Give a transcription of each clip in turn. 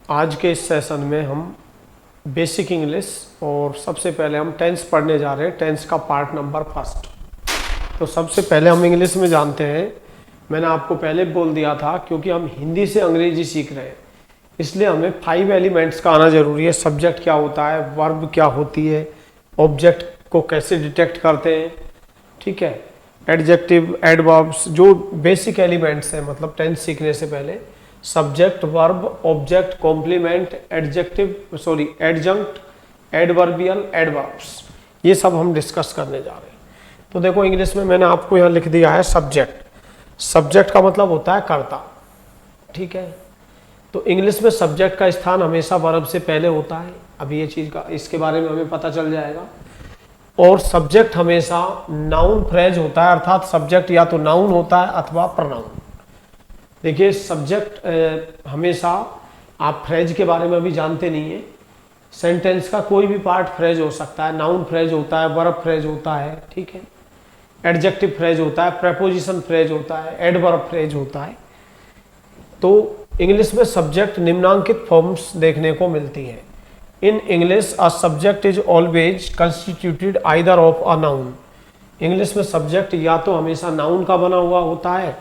आज के इस सेशन में हम बेसिक इंग्लिश और सबसे पहले हम टेंस पढ़ने जा रहे हैं। टेंस का पार्ट नंबर फर्स्ट। तो सबसे पहले हम इंग्लिश में जानते हैं। मैंने आपको पहले बोल दिया था क्योंकि हम हिंदी से अंग्रेजी सीख रहे हैं, इसलिए हमें 5 एलिमेंट्स का आना जरूरी है। सब्जेक्ट क्या होता है, वर्ब क्या होती है, ऑब्जेक्ट को कैसे डिटेक्ट करते हैं, ठीक है, एडजेक्टिव, एडवर्ब्स, जो बेसिक एलिमेंट्स हैं मतलब टेंस सीखने से पहले। Subject, verb, object, complement, adjunct, adverbial, adverbs, ये सब हम डिस्कस करने जा रहे हैं। तो देखो इंग्लिश में मैंने आपको यहाँ लिख दिया है सब्जेक्ट। सब्जेक्ट का मतलब होता है कर्ता, ठीक है। तो इंग्लिश में सब्जेक्ट का स्थान हमेशा वर्ब से पहले होता है। अभी ये चीज़ का इसके बारे में हमें पता चल जाएगा। और सब्जेक्ट हमेशा नाउन फ्रेज होता है, अर्थात सब्जेक्ट या तो नाउन होता है अथवा प्रनाउन। देखिए सब्जेक्ट हमेशा, आप फ्रेज के बारे में अभी जानते नहीं है। सेंटेंस का कोई भी पार्ट फ्रेज हो सकता है। नाउन फ्रेज होता है, वर्ब फ्रेज होता है, ठीक है, एडजेक्टिव फ्रेज होता है, प्रेपोजिशन फ्रेज होता है, एडवर्ब फ्रेज होता है। तो इंग्लिश में सब्जेक्ट निम्नांकित फॉर्म्स देखने को मिलती हैं। In English a subject is always constituted either of a noun. English में सब्जेक्ट या तो हमेशा नाउन का बना हुआ होता है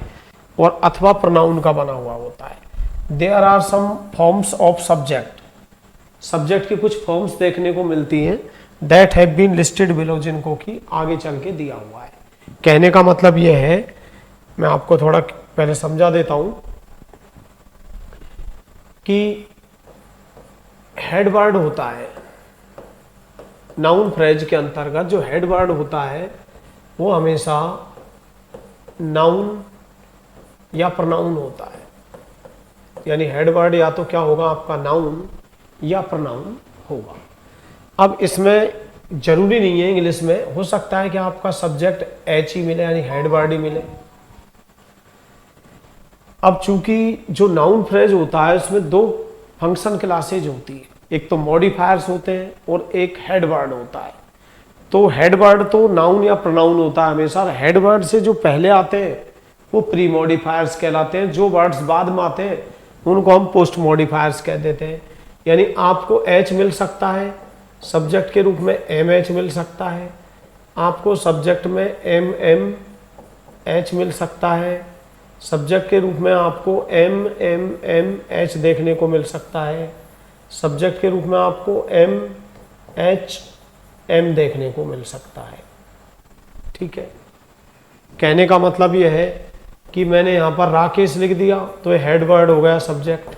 और अथवा प्रोनाउन का बना हुआ होता है। There are some forms of subject. Subject की कुछ फॉर्म्स देखने को मिलती हैं that have been listed below, जिनको कि आगे चल के दिया हुआ है। कहने का मतलब यह है, मैं आपको थोड़ा पहले समझा देता हूं कि हेड वर्ड होता है नाउन फ्रेज के अंतर्गत। जो हेड वर्ड होता है वो हमेशा नाउन या प्रोनाउन होता है। यानी हेड वर्ड या तो क्या होगा आपका, नाउन या प्रोनाउन होगा। अब इसमें जरूरी नहीं है, इंग्लिश में हो सकता है कि आपका सब्जेक्ट एच ही मिले, यानी हेड वर्ड ही मिले। अब चूंकि जो नाउन फ्रेज होता है उसमें 2 फंक्शन क्लासेज होती है, एक तो मॉडिफायर्स होते हैं और एक हेड वर्ड होता है। तो हेड वर्ड तो नाउन या प्रोनाउन होता है हमेशा। हेड वर्ड से जो पहले आते हैं वो प्री मॉडिफायर्स कहलाते हैं। जो वर्ड्स बाद में आते हैं उनको हम पोस्ट मॉडिफायर्स कह देते हैं। यानी आपको एच मिल सकता है सब्जेक्ट के रूप में, एम एच मिल सकता है आपको सब्जेक्ट में, एम एम एच मिल सकता है सब्जेक्ट के रूप में, आपको एम एम एम एच देखने को मिल सकता है सब्जेक्ट के रूप में, आपको एम एच एम देखने को मिल सकता है, ठीक है। कहने का मतलब यह है कि मैंने यहाँ पर राकेश लिख दिया तो ये हेड वर्ड हो गया सब्जेक्ट।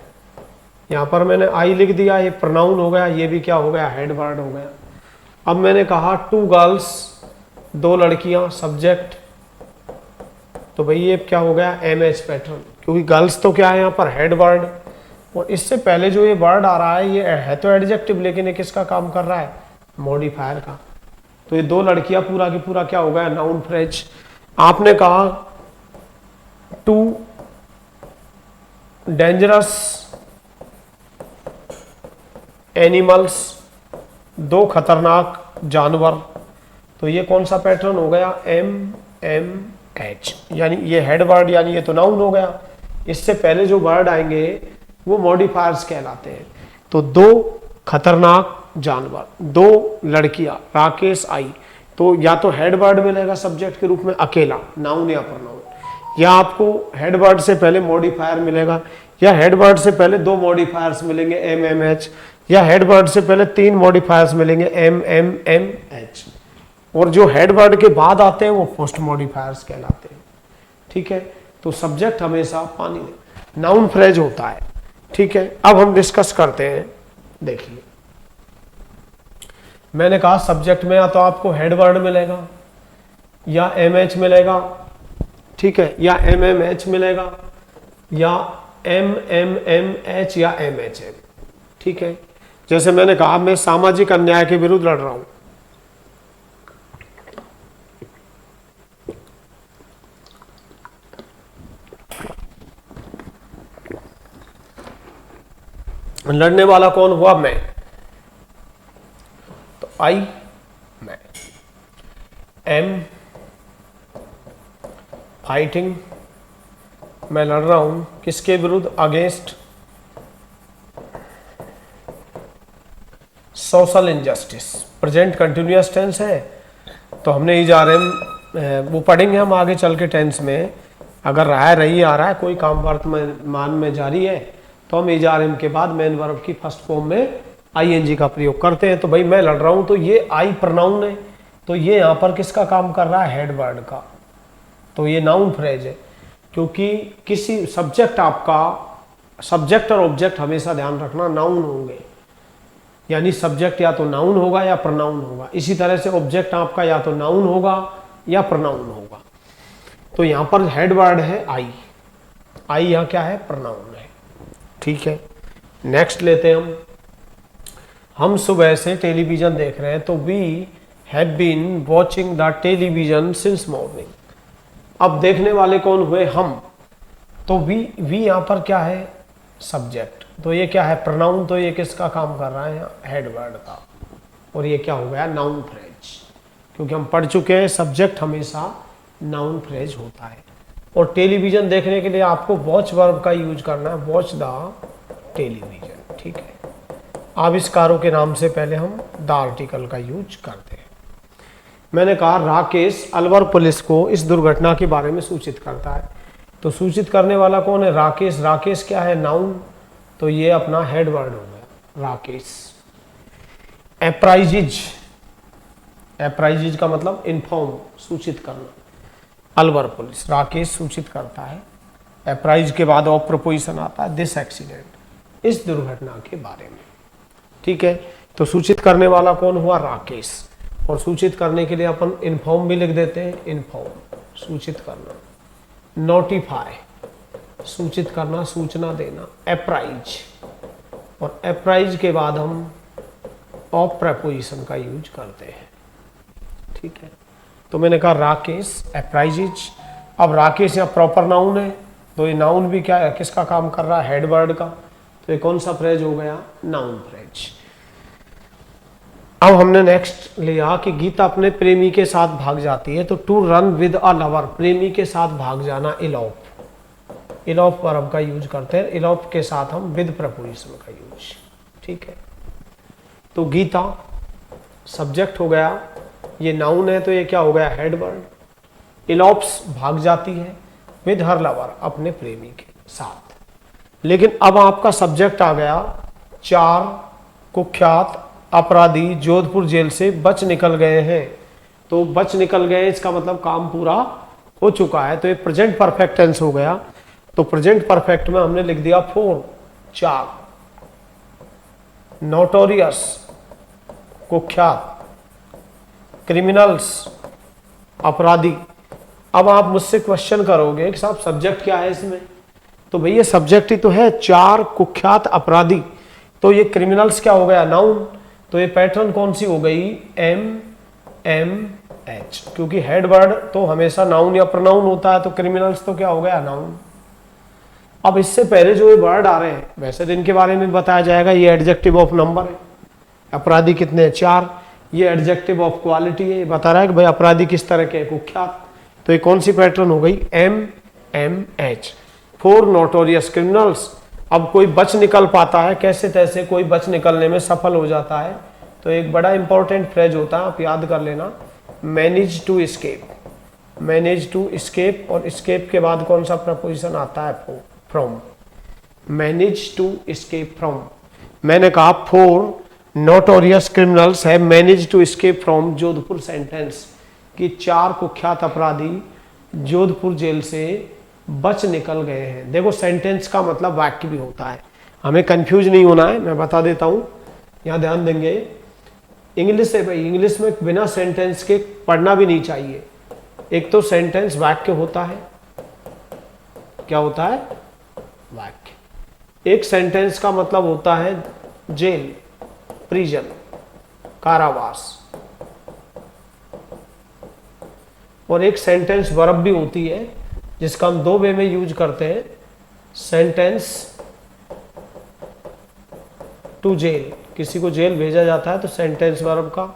यहाँ पर मैंने आई लिख दिया, ये प्रोनाउन हो गया, ये भी क्या हो गया, हेड वर्ड हो गया। अब मैंने कहा 2 गर्ल्स, 2 लड़कियां, सब्जेक्ट, तो भाई ये क्या हो गया, एम एच पैटर्न, क्योंकि गर्ल्स तो क्या है यहाँ पर हेड वर्ड। और इससे पहले जो ये वर्ड आ रहा है ये है तो एडजेक्टिव, लेकिन ये किसका काम कर रहा है, मॉडिफायर का। तो ये 2 लड़कियां पूरा की पूरा क्या हो गया, नाउन फ्रेज। आपने कहा 2 डेंजरस एनिमल्स, 2 खतरनाक जानवर, तो ये कौन सा पैटर्न हो गया, एम एम एच, यानी ये हेड वर्ड, यानी ये तो नाउन हो गया। इससे पहले जो वर्ड आएंगे वो मॉडिफायर्स कहलाते हैं। तो 2 खतरनाक जानवर, 2 लड़कियां, राकेश आई, तो या तो हेड वर्ड मिलेगा सब्जेक्ट के रूप में अकेला, नाउन या प्रोनाउन, या आपको हेड वर्ड से पहले मॉडिफायर मिलेगा, या हेड वर्ड से पहले 2 मॉडिफायर्स मिलेंगे, एम एम एच, या हेड वर्ड से पहले 3 मॉडिफायर्स मिलेंगे, एम एम एम एच। और जो हेड वर्ड के बाद आते हैं वो पोस्ट मॉडिफायर्स कहलाते हैं, ठीक है। तो सब्जेक्ट हमेशा पानी नाउन फ्रेज होता है, ठीक है। अब हम डिस्कस करते हैं। देखिए मैंने कहा सब्जेक्ट में या तो आपको हेड वर्ड मिलेगा या एम एच मिलेगा, ठीक है, या एम एम एच मिलेगा, या एम एम एम एच या एम एच एम, ठीक है। जैसे मैंने कहा मैं सामाजिक अन्याय के विरुद्ध लड़ रहा हूं, लड़ने वाला कौन हुआ, मैं, तो आई मैं, एम फाइटिंग, मैं लड़ रहा हूं किसके विरुद्ध, against social injustice, present continuous tense है तो हमने इजारम वो पढ़ेंगे हम आगे चल के टेंस में। अगर रहा रही आ रहा है, कोई काम वर्तमान में जारी है तो हम इजारम के बाद मेन वर्ब की फर्स्ट फॉर्म में आईएनजी का प्रयोग करते हैं। तो भाई मैं लड़ रहा हूं तो ये आई प्रोनाउन है, तो ये यहाँ पर किसका काम कर रहा है, हेड वर्ड का, तो ये नाउन फ्रेज है। क्योंकि किसी सब्जेक्ट, आपका सब्जेक्ट और ऑब्जेक्ट हमेशा ध्यान रखना नाउन होंगे, यानी सब्जेक्ट या तो नाउन होगा या प्रोनाउन होगा। इसी तरह से ऑब्जेक्ट आपका या तो नाउन होगा या प्रोनाउन होगा। तो यहाँ पर हेड वर्ड है आई, आई यहाँ क्या है, प्रोनाउन है। ठीक है, नेक्स्ट लेते हैं हम सुबह से टेलीविजन देख रहे हैं, तो we have been watching the television since morning. अब देखने वाले कौन हुए, हम, तो वी यहाँ पर क्या है, सब्जेक्ट, तो ये क्या है, प्रोनाउन, तो ये किसका काम कर रहा है, हेड वर्ड का, और ये क्या हो गया, नाउन फ्रेज। क्योंकि हम पढ़ चुके हैं सब्जेक्ट हमेशा नाउन फ्रेज होता है। और टेलीविजन देखने के लिए आपको वॉच वर्ब का यूज करना है, वॉच द टेलीविजन। ठीक है, आविष्कारों के नाम से पहले हम द आर्टिकल का यूज करते हैं। मैंने कहा राकेश अलवर पुलिस को इस दुर्घटना के बारे में सूचित करता है, तो सूचित करने वाला कौन है, राकेश। राकेश क्या है, नाउन, तो ये अपना हेड वर्ड हो गया, राकेश। एप्राइजिज, एप्राइजिज का मतलब इन्फॉर्म, सूचित करना। अलवर पुलिस, राकेश सूचित करता है। एप्राइज के बाद ऑफ प्रपोजिशन आता है, दिस एक्सीडेंट, इस दुर्घटना के बारे में। ठीक है, तो सूचित करने वाला कौन हुआ, राकेश। और सूचित करने के लिए अपन इन्फॉर्म भी लिख देते हैं, इन्फॉर्म, सूचित करना। नोटिफाई, सूचित करना, सूचना देना। एप्राइज, और एप्राइज के बाद हम ऑफ प्रपोजिशन का यूज करते हैं। ठीक है, तो मैंने कहा राकेश एप्राइजिज। अब राकेश यहाँ प्रॉपर नाउन है, तो ये नाउन भी क्या है, किसका काम कर रहा है, हेड वर्ड का, तो ये कौन सा फ्रेज हो गया, नाउन फ्रेज। अब हमने नेक्स्ट लिया कि गीता अपने प्रेमी के साथ भाग जाती है, तो to run with a lover, प्रेमी के साथ भाग जाना, इलॉफ, इलॉफ वर्ब का यूज करते हैं। इलॉफ के साथ हम विद प्रपोजिशन का यूज। ठीक है, तो गीता सब्जेक्ट हो गया, ये नाउन है तो ये क्या हो गया, हेड वर्ड। इलॉप्स भाग जाती है विद हर लवर, अपने प्रेमी के साथ। लेकिन अब आपका सब्जेक्ट आ गया, चार कुख्यात अपराधी जोधपुर जेल से बच निकल गए हैं। तो बच निकल गए, इसका मतलब काम पूरा हो चुका है, तो ये प्रेजेंट परफेक्ट टेंस हो गया। तो प्रेजेंट परफेक्ट में हमने लिख दिया 4, 4। नोटोरियस, कुख्यात, क्रिमिनल्स, अपराधी। अब आप मुझसे क्वेश्चन करोगे कि साहब सब्जेक्ट क्या है इसमें, तो भैया सब्जेक्ट ही तो है, चार कुख्यात अपराधी, तो ये क्रिमिनल्स क्या हो गया, नाउन, तो ये पैटर्न कौन सी हो गई, एम एम एच, क्योंकि हेड वर्ड तो हमेशा नाउन या प्रोनाउन होता है, तो क्रिमिनल्स तो क्या हो गया, नाउन। अब इससे पहले जो ये वर्ड आ रहे हैं, वैसे तो इनके बारे में बताया जाएगा, ये एडजेक्टिव ऑफ नंबर है, अपराधी कितने हैं, 4। ये एडजेक्टिव ऑफ क्वालिटी है, बता रहा है कि भाई अपराधी किस तरह के, कुख्यात, तो ये कौन सी पैटर्न हो गई, M M H. 4 notorious criminals. अब कोई बच निकल पाता है, कैसे तैसे कोई बच निकलने में सफल हो जाता है, तो एक बड़ा इंपॉर्टेंट फ्रेज होता है, आप याद कर लेना, manage to escape, manage to escape, और एस्केप के बाद कौन सा प्रपोजिशन आता है, from, manage to escape from. मैंने कहा 4 नोटोरियस क्रिमिनल्स है manage to escape from Jodhpur sentence, कि 4 कुख्यात अपराधी जोधपुर जेल से बच निकल गए हैं। देखो सेंटेंस का मतलब वाक्य भी होता है, हमें कंफ्यूज नहीं होना है, मैं बता देता हूं, यहां ध्यान देंगे। इंग्लिश है भाई, इंग्लिश में बिना सेंटेंस के पढ़ना भी नहीं चाहिए। एक तो सेंटेंस वाक्य होता है, क्या होता है, वाक्य। एक सेंटेंस का मतलब होता है जेल, प्रिजन, कारावास, और एक सेंटेंस वर्ब भी होती है जिसका हम 2 वे में यूज करते हैं, सेंटेंस टू जेल, किसी को जेल भेजा जाता है तो सेंटेंस वर्ब का,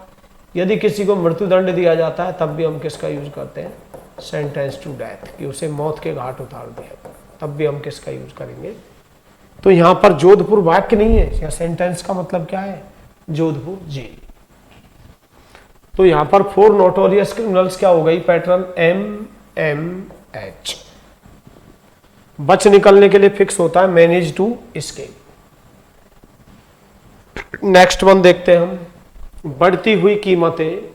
यदि किसी को मृत्युदंड दिया जाता है तब भी हम किसका यूज करते हैं, सेंटेंस टू डेथ, कि उसे मौत के घाट उतार दिया, तब भी हम किसका यूज करेंगे। तो यहां पर जोधपुर वाक्य नहीं है, या सेंटेंस का मतलब क्या है, जोधपुर जेल। तो यहां पर 4 नोटोरियस क्रिमिनल्स क्या हो गई, पैटर्न MMH। बच निकलने के लिए फिक्स होता है manage to escape. Next one देखते हैं हम, बढ़ती हुई कीमतें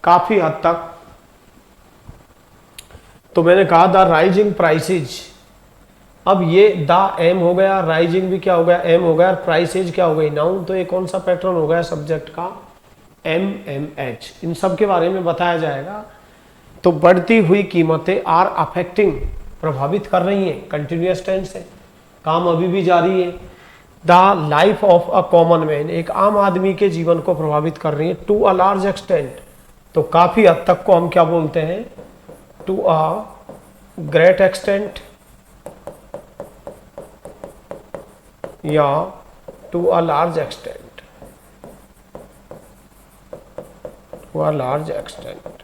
काफी हद तक। तो मैंने कहा द राइजिंग प्राइसेज, अब ये द एम हो गया, राइजिंग भी क्या हो गया, एम हो गया, प्राइसेज क्या हो गई, नाउन। तो ये कौन सा पैटर्न हो गया सब्जेक्ट का, MMH। इन सब के बारे में बताया जाएगा। तो बढ़ती हुई कीमतें आर अफेक्टिंग, प्रभावित कर रही हैं, कंटिन्यूअस टेंस है, काम अभी भी जारी है। The life of a common man, एक आम आदमी के जीवन को प्रभावित कर रही है। टू अ लार्ज एक्सटेंट, तो काफी हद तक को हम क्या बोलते हैं, टू अ ग्रेट एक्सटेंट या to a large extent, to a large extent.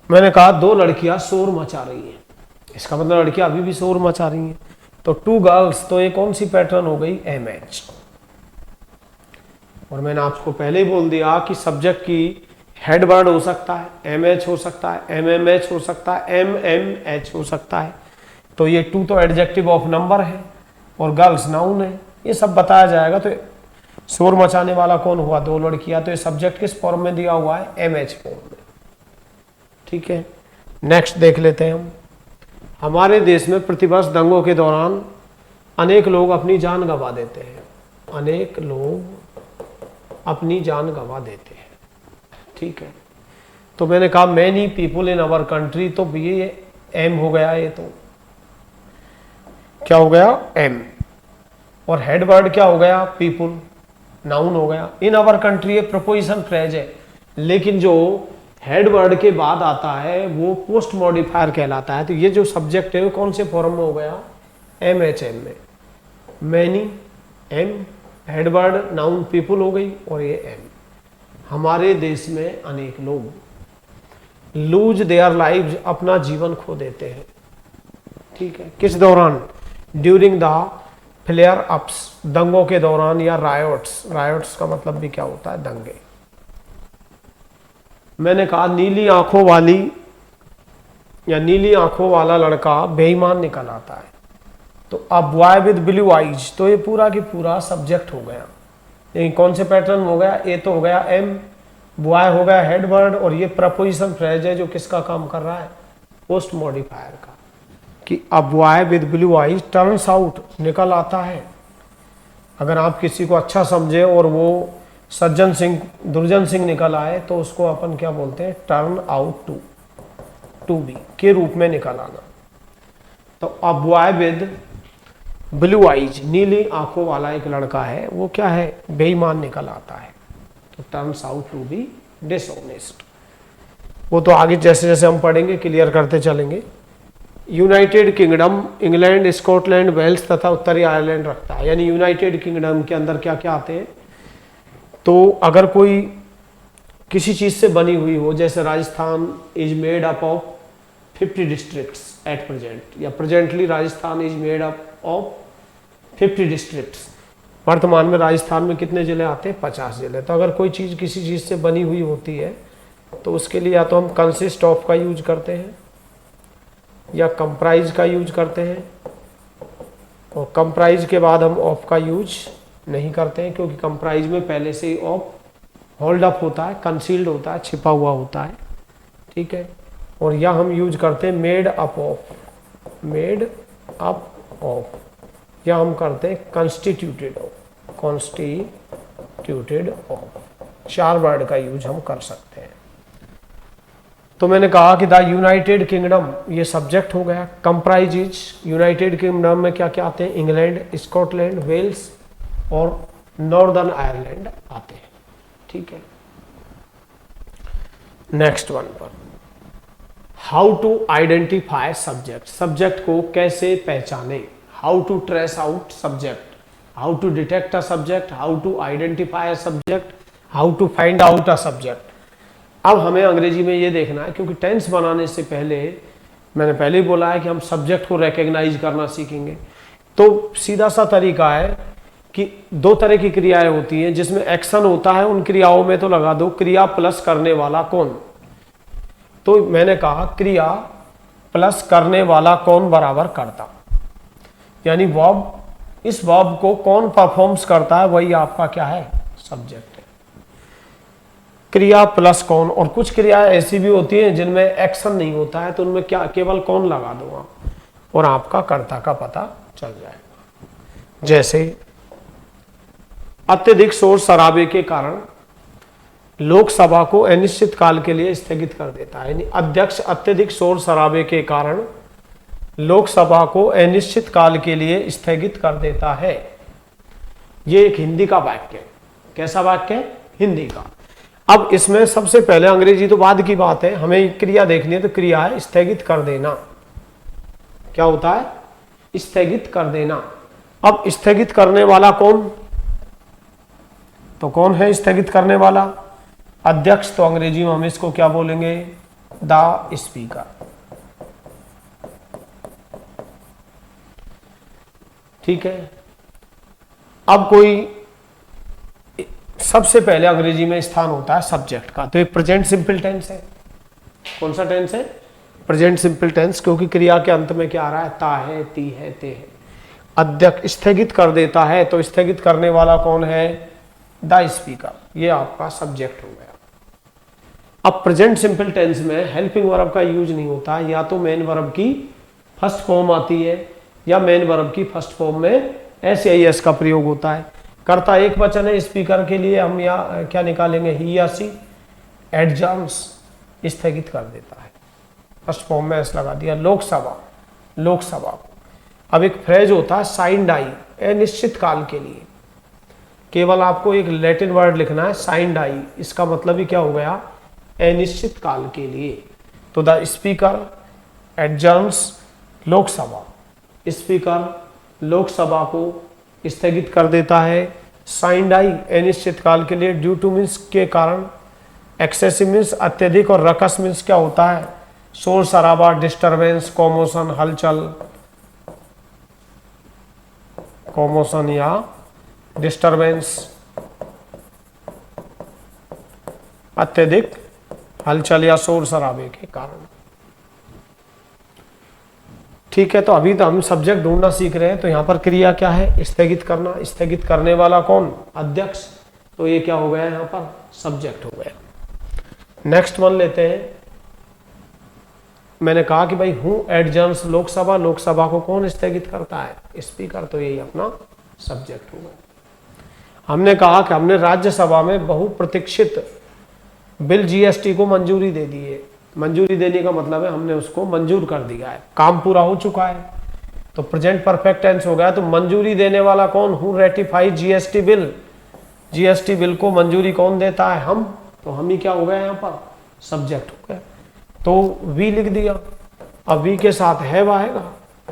मैंने कहा 2 लड़कियां शोर मचा रही हैं, इसका मतलब लड़कियां अभी भी शोर मचा रही हैं। तो 2 गर्ल्स, तो ये कौन सी पैटर्न हो गई, MH। और मैंने आपको पहले ही बोल दिया कि सब्जेक्ट की हेड वर्ड हो सकता है, MH हो सकता है, MMH हो सकता है, MMH हो सकता है। तो ये 2 तो एडजेक्टिव ऑफ नंबर है और गर्ल्स नाउन है, ये सब बताया जाएगा। तो शोर मचाने वाला कौन हुआ, 2 लड़कियां। तो ये सब्जेक्ट किस फॉर्म में दिया हुआ है, MH फॉर्म में। ठीक है, नेक्स्ट देख लेते हैं हम। हमारे देश में प्रतिवर्ष दंगों के दौरान अनेक लोग अपनी जान गंवा देते हैं, अनेक लोग अपनी जान गंवा देते हैं। ठीक है, तो मैंने कहा many people in our country, तो ये एम हो गया, ये तो क्या हो गया, एम। और हेड वर्ड क्या हो गया, पीपुल, नाउन हो गया। इन अवर कंट्री ये प्रपोजिशन फ्रेज है, लेकिन जो हेड वर्ड के बाद आता है वो पोस्ट मॉडिफायर कहलाता है। तो ये जो सब्जेक्ट है वो कौन से फॉर्म में हो गया, MHM में। Many M, head word noun people हो गई और ये एम। हमारे देश में अनेक लोग लूज देयर लाइव्स, अपना जीवन खो देते हैं। ठीक है, किस दौरान, ड्यूरिंग द फ्लेयर अप्स, दंगों के दौरान, या रायोट्स, रायोट्स का मतलब भी क्या होता है, दंगे। मैंने कहा नीली आंखों वाली या नीली आंखों वाला लड़का बेईमान निकल आता है। तो अब बॉय विद ब्लू आइज, तो ये पूरा की पूरा सब्जेक्ट हो गया। लेकिन कौन से पैटर्न हो गया, ए तो हो गया एम, बॉय हो गया हेड वर्ड, और ये प्रपोजिशन फ्रेज है जो किसका काम कर रहा है, पोस्ट मॉडिफायर का। कि अब boy with blue eyes turns out, निकल आता है। अगर आप किसी को अच्छा समझे और वो सज्जन सिंह दुर्जन सिंह निकल आए तो उसको अपन क्या बोलते हैं, टर्न आउट टू बी के रूप में निकल आना। तो अब बॉय विद ब्लू आइज, नीली आंखों वाला एक लड़का है, वो क्या है, बेईमान निकल आता है। तो turns out to be dishonest. वो तो आगे जैसे जैसे हम पढ़ेंगे क्लियर करते चलेंगे। United Kingdom England, Scotland, Wales तथा उत्तरी आयरलैंड रखता है। यानी यूनाइटेड किंगडम के अंदर क्या क्या आते हैं, तो अगर कोई किसी चीज से बनी हुई हो, जैसे Rajasthan is made up of 50 districts at present, या presently Rajasthan is made up of 50 districts. वर्तमान में राजस्थान में कितने जिले आते हैं, 50 जिले। तो अगर कोई चीज किसी चीज से बनी हुई होती है तो उसके लिए या तो हम कंसिस्ट ऑफ का यूज करते हैं या कंप्राइज का यूज करते हैं, और कंप्राइज के बाद हम ऑफ का यूज नहीं करते हैं, क्योंकि कंप्राइज में पहले से ही ऑफ होल्ड अप होता है, कंसील्ड होता है, छिपा हुआ होता है। ठीक है, और यह हम यूज करते हैं made up of, made up of, या हम करते हैं constituted of, constituted of. 4 word का यूज हम कर सकते हैं। तो मैंने कहा कि द यूनाइटेड किंगडम, ये सब्जेक्ट हो गया। कंप्राइजेज, यूनाइटेड किंगडम में क्या क्या आते हैं, इंग्लैंड, स्कॉटलैंड, वेल्स और नॉर्दर्न आयरलैंड आते हैं। ठीक है, नेक्स्ट वन पर, how to identify subject, subject को कैसे पहचाने, how to trace out subject, how to detect a subject, how to identify a subject, how to find out a subject. अब हमें अंग्रेजी में ये देखना है, क्योंकि टेंस बनाने से पहले मैंने पहले ही बोला है कि हम सब्जेक्ट को रिकॉग्नाइज करना सीखेंगे। तो सीधा सा तरीका है कि दो तरह की क्रियाएं होती हैं जिसमें एक्शन होता है, उन क्रियाओं में तो लगा दो क्रिया प्लस करने वाला कौन। तो मैंने कहा क्रिया प्लस करने वाला कौन बराबर कर्ता, यानी वर्ब, इस वर्ब को कौन परफॉर्म्स करता है वही आपका क्या है, सब्जेक्ट है। क्रिया प्लस कौन, और कुछ क्रियाएं ऐसी भी होती हैं जिनमें एक्शन नहीं होता है, तो उनमें क्या केवल कौन लगा दो आप और आपका कर्ता का पता चल जाएगा। जैसे अत्यधिक शोर शराबे के कारण लोकसभा को अनिश्चित काल के लिए स्थगित कर देता है, यानी अध्यक्ष अत्यधिक शोर शराबे के कारण लोकसभा को अनिश्चित काल के लिए स्थगित कर देता है। यह एक हिंदी का वाक्य है। कैसा वाक्य है, हिंदी का। अब इसमें सबसे पहले, अंग्रेजी तो बाद की बात है, हमें क्रिया देखनी है, तो क्रिया है स्थगित कर देना। क्या होता है, स्थगित कर देना। अब स्थगित करने वाला कौन, तो कौन है स्थगित करने वाला, अध्यक्ष। तो अंग्रेजी में हम इसको क्या बोलेंगे, द स्पीकर। ठीक है। अब कोई सबसे पहले अंग्रेजी में स्थान होता है सब्जेक्ट का, तो एक प्रेजेंट सिंपल टेंस है। कौन सा टेंस है, प्रेजेंट सिंपल टेंस, क्योंकि क्रिया के अंत में क्या आ रहा है, ता है, ती है, ते है। अध्यक्ष स्थगित कर देता है, तो स्थगित करने वाला कौन है, द स्पीकर। ये आपका सब्जेक्ट हो गया। अब प्रेजेंट सिंपल टेंस में हेल्पिंग वर्ब का यूज नहीं होता, या तो मेन वर्ब की फर्स्ट फॉर्म आती है या मेन वर्ब की फर्स्ट फॉर्म में एस का प्रयोग होता है। कर्ता एक वचन है, स्पीकर के लिए हम या क्या निकालेंगे, ही या सी। एडजर्न्स स्थगित कर देता है, फर्स्ट फॉर्म में एस लगा दिया। लोकसभा, लोकसभा। अब एक फ्रेज होता है साइन डाई, अनिश्चित काल के लिए। केवल आपको एक लैटिन वर्ड लिखना है, साइन डाई, इसका मतलब ही क्या हो गया, अनिश्चित काल के लिए। तो the speaker adjourns Lok Sabha, speaker Lok Sabha को स्थगित कर देता है। साइन डाई अनिश्चित काल के लिए, ड्यू टू मीन्स के कारण, एक्सेसिव मीन्स अत्यधिक, और रकस मीन्स क्या होता है, शोर शराबा, डिस्टरबेंस, कॉमोशन, हलचल, कॉमोशन या डिस्टरबेंस, अत्यधिक हलचल या शोर शराबे के कारण। ठीक है। तो अभी तो हम सब्जेक्ट ढूंढना सीख रहे हैं, तो यहां पर क्रिया क्या है, स्थगित करना। स्थगित करने वाला कौन, अध्यक्ष। तो ये क्या हो गया, यहां पर सब्जेक्ट हो गया। नेक्स्ट वन लेते हैं। मैंने कहा कि भाई हूं एडजर्न्स लोकसभा, लोकसभा को कौन स्थगित करता है, स्पीकर। तो यही अपना सब्जेक्ट हो गया। हमने कहा कि हमने राज्यसभा में बहुप्रतीक्षित बिल जीएसटी को मंजूरी दे दी है। मंजूरी देने का मतलब है हमने उसको मंजूर कर दिया है, काम पूरा हो चुका है, तो प्रेजेंट परफेक्ट टेंस हो गया। तो मंजूरी देने वाला कौन, who ratify GST bill. GST bill को मंजूरी कौन देता है, हम। तो हम ही क्या हो गया, यहाँ पर सब्जेक्ट हो गया। तो वी लिख दिया। अब वी के साथ हैव आएगा,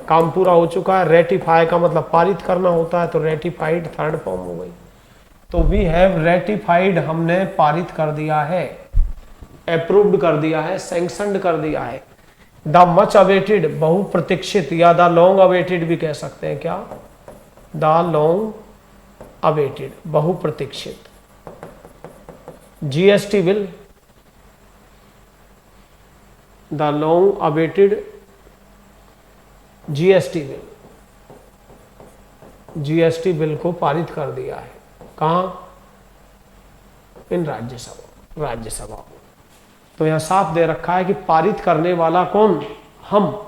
काम पूरा हो चुका है। रेटिफाई का मतलब पारित करना होता है, तो रेटिफाइड थर्ड फॉर्म हो गई। तो वी हैव रेटिफाइड, हमने पारित कर दिया है, अप्रूव्ड कर दिया है, सैंक्शनड कर दिया है। द मच अवेटेड, बहुप्रतीक्षित, या द लॉन्ग अवेटेड भी कह सकते हैं, क्या, द लॉन्ग अवेटेड, बहुप्रतीक्षित। GST bill, the long awaited GST bill, GST bill को पारित कर दिया है। कहां, इन राज्यसभा, राज्यसभा। तो यहां साफ दे रखा है कि पारित करने वाला कौन, हम।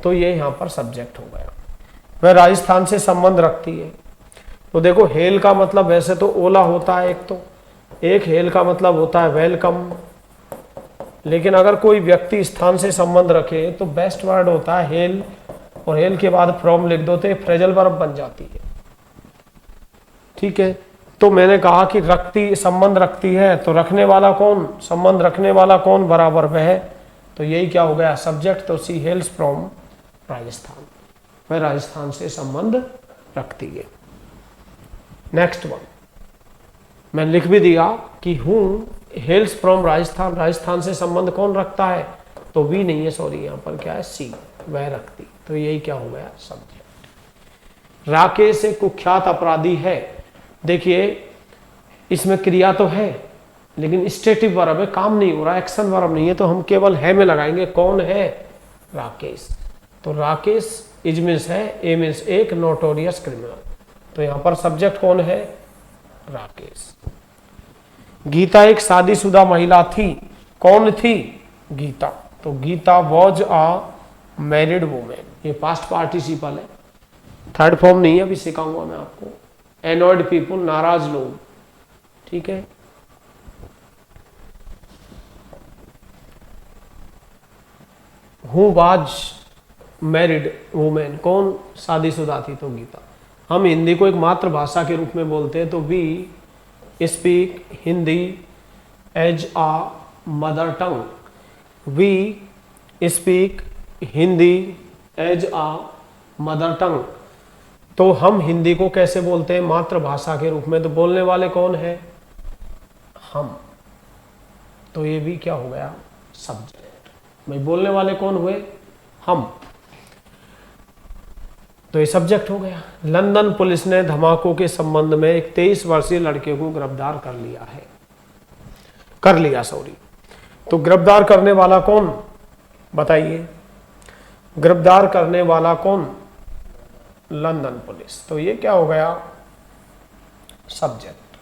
तो ये यहां पर सब्जेक्ट हो गया। वह राजस्थान से संबंध रखती है। तो देखो हेल का मतलब वैसे तो ओला होता है, एक हेल का मतलब होता है वेलकम, लेकिन अगर कोई व्यक्ति स्थान से संबंध रखे तो बेस्ट वर्ड होता है हेल, और हेल के बाद फ्रॉम लिख दो तो फ्रेजल वर्ब बन जाती है। ठीक है। तो मैंने कहा कि रखती, संबंध रखती है, तो रखने वाला कौन, संबंध रखने वाला कौन बराबर वह। तो यही क्या हो गया, सब्जेक्ट। तो सी हेल्स फ्रॉम राजस्थान, वह राजस्थान से संबंध रखती है। नेक्स्ट वन मैंने लिख भी दिया कि हूं हेल्स फ्रॉम राजस्थान, राजस्थान से संबंध कौन रखता है, तो वी नहीं है, सॉरी, यहाँ पर क्या है, सी, वह रखती। तो यही क्या हो गया, सब्जेक्ट। राकेश एक कुख्यात अपराधी है। देखिए इसमें क्रिया तो है लेकिन स्टेटिव वर्ब है, काम नहीं हो रहा, एक्शन वर्ब नहीं है, तो हम केवल है में लगाएंगे। कौन है? राकेश। तो राकेश इज मीन्स है, ए मीन्स एक नोटोरियस क्रिमिनल। तो यहां पर सब्जेक्ट कौन है? राकेश। गीता एक शादीशुदा महिला थी। कौन थी? गीता। तो Geeta was a married women. ये पास्ट पार्टिसिपल है, थर्ड फॉर्म नहीं है, अभी सिखाऊंगा मैं आपको। एनॉयड पीपुल, नाराज लोग, ठीक है। हु वाज मैरिड वुमेन, कौन शादीशुदा थी? तो गीता। हम हिंदी को एक मातृभाषा के रूप में बोलते हैं, तो we speak Hindi as a mother tongue. We speak Hindi as a mother tongue. तो हम हिंदी को कैसे बोलते हैं? मातृभाषा के रूप में। तो बोलने वाले कौन है? हम। तो ये भी क्या हो गया? सब्जेक्ट। भाई बोलने वाले कौन हुए? हम। तो ये सब्जेक्ट हो गया। लंदन पुलिस ने धमाकों के संबंध में एक 23 वर्षीय लड़के को गिरफ्तार कर लिया। तो गिरफ्तार करने वाला कौन? बताइए, गिरफ्तार करने वाला कौन? London police. तो ये क्या हो गया? सब्जेक्ट।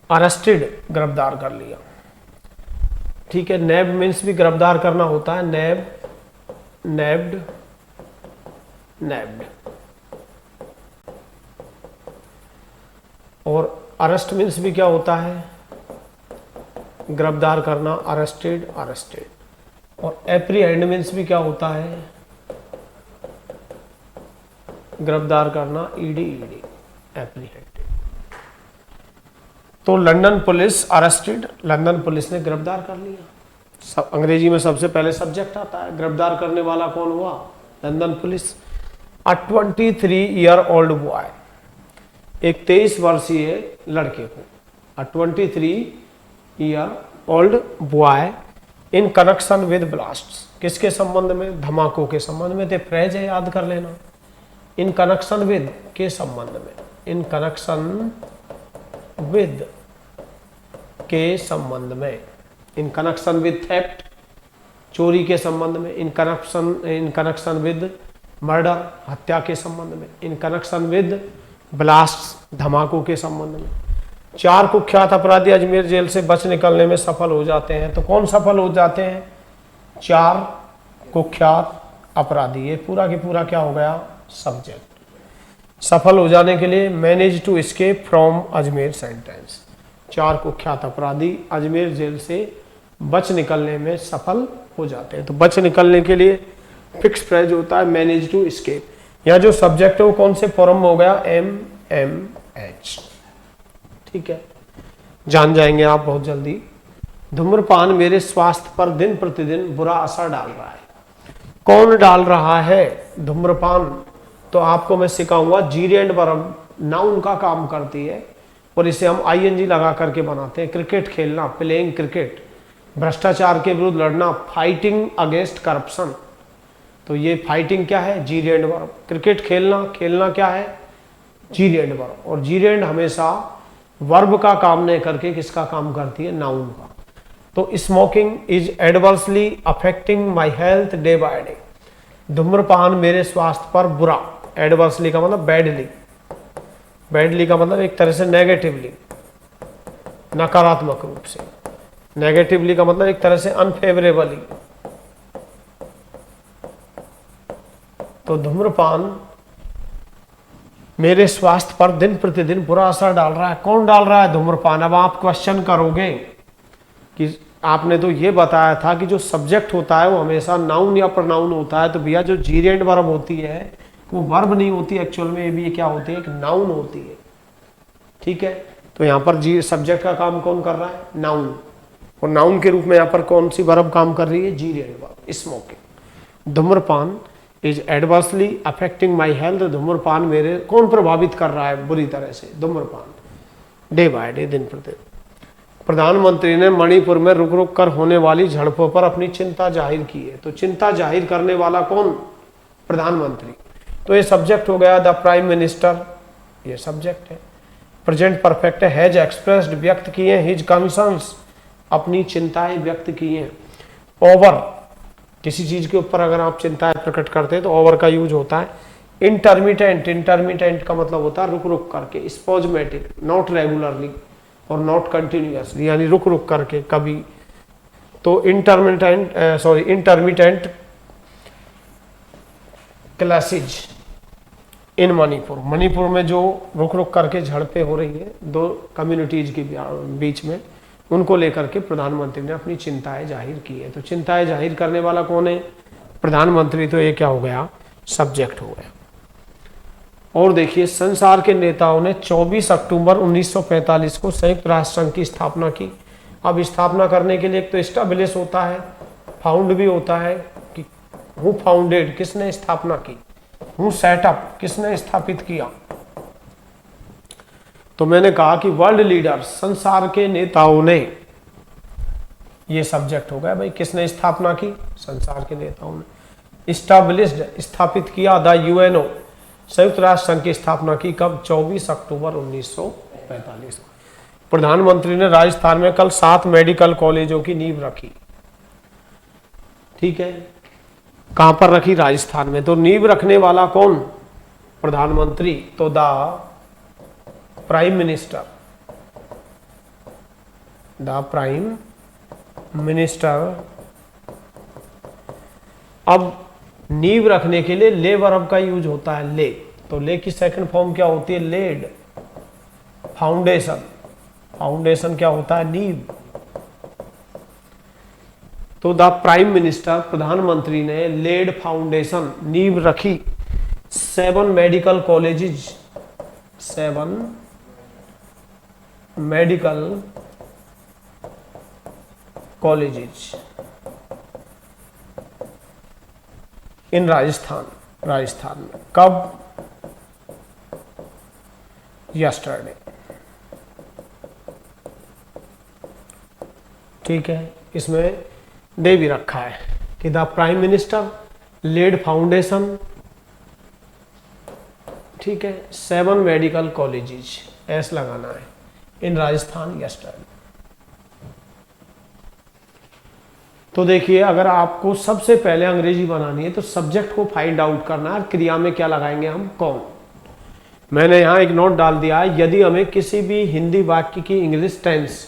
अरेस्टेड, गिरफ्तार कर लिया, ठीक है। नैब मीन्स भी गिरफ्तार करना होता है, नैब्ड। और अरेस्ट मीन्स भी क्या होता है? गिरफ्तार करना, अरेस्टेड। और एप्रीहेंड मीन्स भी क्या होता है? गिरफ्तार करना, ईडी। एप्रीहेंड। तो London police arrested, London police ने गिरफ्तार कर लिया। अंग्रेजी में सबसे पहले सब्जेक्ट आता है। गिरफ्तार करने वाला कौन हुआ? London police. A 23 year old boy, एक 23 वर्षीय लड़के को। A 23 year old boy in connection with blasts, किसके संबंध में? धमाकों के संबंध में। तो फ्रेज है, याद कर लेना। इन कनेक्शन विद के संबंध में, इन कनेक्शन विद के संबंध में। इन कनेक्शन विद थेफ्ट, चोरी के संबंध में। इन कनेक्शन विद मर्डर, हत्या के संबंध में। इन कनेक्शन विद ब्लास्ट, धमाकों के संबंध में। 4 कुख्यात अपराधी अजमेर जेल से बच निकलने में सफल हो जाते हैं। तो कौन सफल हो जाते हैं? 4 कुख्यात अपराधी। ये पूरा की पूरा क्या हो गया? सब्जेक्ट। सफल हो जाने के लिए manage to escape from Ajmer sentence. 4 कुख्यात अपराधी अजमेर जेल से बच निकलने में सफल हो जाते हैं। तो बच निकलने के लिए फिक्स फ्रेज होता है मैनेज टू एस्केप। यहाँ जो सब्जेक्ट है वो कौन से फॉर्म में हो गया? MMH, ठीक है। जान जाएंगे आप बहुत जल्दी। धूम्रपान मेरे स्वास्थ्य पर दिन प्रतिदिन बुरा असर डाल रहा है। कौन डाल रहा है? धूम्रपान। तो आपको मैं सिखाऊंगा, जीरेंड वर्ब नाउन का काम करती है और इसे हम ING लगा करके बनाते हैं। क्रिकेट खेलना, प्लेइंग क्रिकेट। भ्रष्टाचार के विरुद्ध लड़ना, फाइटिंग अगेंस्ट करप्शन। तो ये फाइटिंग क्या है? Gerund verb. क्रिकेट खेलना, खेलना क्या है? Gerund verb. और जीरेंड हमेशा वर्ब का काम नहीं करके किसका काम करती है? नाउन का। तो smoking is adversely affecting my health day by day. धूम्रपान मेरे स्वास्थ्य पर बुरा, एडवर्सली का मतलब बैडली, बैडली का मतलब एक तरह से नेगेटिवली, नकारात्मक रूप से। नेगेटिवली का मतलब एक तरह से अनफेवरेबली। तो धूम्रपान मेरे स्वास्थ्य पर दिन प्रतिदिन बुरा असर डाल रहा है। कौन डाल रहा है? धूम्रपान। अब आप क्वेश्चन करोगे कि आपने तो ये बताया था कि जो सब्जेक्ट होता है वो हमेशा नाउन या प्रोनाउन होता है। तो भैया जो जीरेंड वर्ब होती है वो वर्ब नहीं होती एक्चुअल में, ये भी क्या होती है? एक नाउन होती है, ठीक है। तो यहाँ पर जी सब्जेक्ट का काम कौन कर रहा है? नाउन। और नाउन के रूप में यहाँ पर कौन सी वर्ब काम कर रही है? Gerund verb, smoking. धूम्रपान is adversely affecting my health. धूम्रपान मेरे कौन प्रभावित कर रहा है? बुरी तरह से। धूम्रपान डे बाय डे, दिन प्रतिदिन। प्रधानमंत्री ने मणिपुर में रुक रुक कर होने वाली झड़पों पर अपनी चिंता जाहिर की है। तो चिंता जाहिर करने वाला कौन? प्रधानमंत्री। तो ये सब्जेक्ट हो गया। द प्राइम मिनिस्टर, ये सब्जेक्ट है। प्रेजेंट परफेक्ट है, हैज एक्सप्रेस्ड, व्यक्त किए, हिज कंसर्न्स, अपनी चिंताएं व्यक्त की हैं। ओवर, किसी चीज के ऊपर अगर आप चिंताएं प्रकट करते हैं तो ओवर का यूज होता है। इंटरमिटेंट, इंटरमिटेंट का मतलब होता है रुक रुक करके। स्पोजमेटिक, नॉट रेगुलरली और नॉट कंटिन्यूअसली, यानी रुक रुक करके कभी। तो intermittent classes in Manipur, Manipur में जो रुक रुक करके झड़पें हो रही हैं दो कम्युनिटीज के बीच में, उनको लेकर के प्रधानमंत्री ने अपनी चिंताएं जाहिर की है। तो चिंताएं जाहिर करने वाला कौन है? प्रधानमंत्री। तो ये क्या हो गया? सब्जेक्ट हो गया। और देखिए, संसार के नेताओं ने 24 अक्टूबर 1945 को संयुक्त राष्ट्र संघ की स्थापना की। अब स्थापना करने के लिए एक तो एस्टैब्लिश होता है, फाउंड भी होता है कि हु फाउंडेड, किसने स्थापना की, हु सेटअप, किसने स्थापित किया। तो मैंने कहा कि वर्ल्ड लीडर्स, संसार के नेताओं ने, ये सब्जेक्ट हो गया भाई, किसने स्थापना की? संसार के नेताओं ने। एस्टैब्लिश्ड, स्थापित किया। द यूएनओ, संयुक्त राष्ट्र संघ की स्थापना की कब? 24 अक्टूबर 1945 को। प्रधानमंत्री ने राजस्थान में कल 7 मेडिकल कॉलेजों की नींव रखी। ठीक है, कहां पर रखी? राजस्थान में। तो नींव रखने वाला कौन? प्रधानमंत्री। तो the prime minister, the prime minister. अब नींव रखने के लिए ले वर्ब का यूज होता है, ले। तो ले की सेकंड फॉर्म क्या होती है? लेड। फाउंडेशन, फाउंडेशन क्या होता है? नींव। तो द प्राइम मिनिस्टर, प्रधानमंत्री ने लेड फाउंडेशन, नींव रखी 7 medical colleges, 7 medical colleges in Rajasthan, Rajasthan में। कब? यस्टरडे। ठीक है, इसमें डे भी रखा है कि the prime minister led foundation, ठीक है, 7 मेडिकल कॉलेजेस, ऐस लगाना है, इन राजस्थान यस्टरडे। तो देखिए, अगर आपको सबसे पहले अंग्रेजी बनानी है तो सब्जेक्ट को फाइंड आउट करना है, क्रिया में क्या लगाएंगे हम? कौन। मैंने यहां एक नोट डाल दिया है, यदि हमें किसी भी हिंदी वाक्य की इंग्लिश टेंस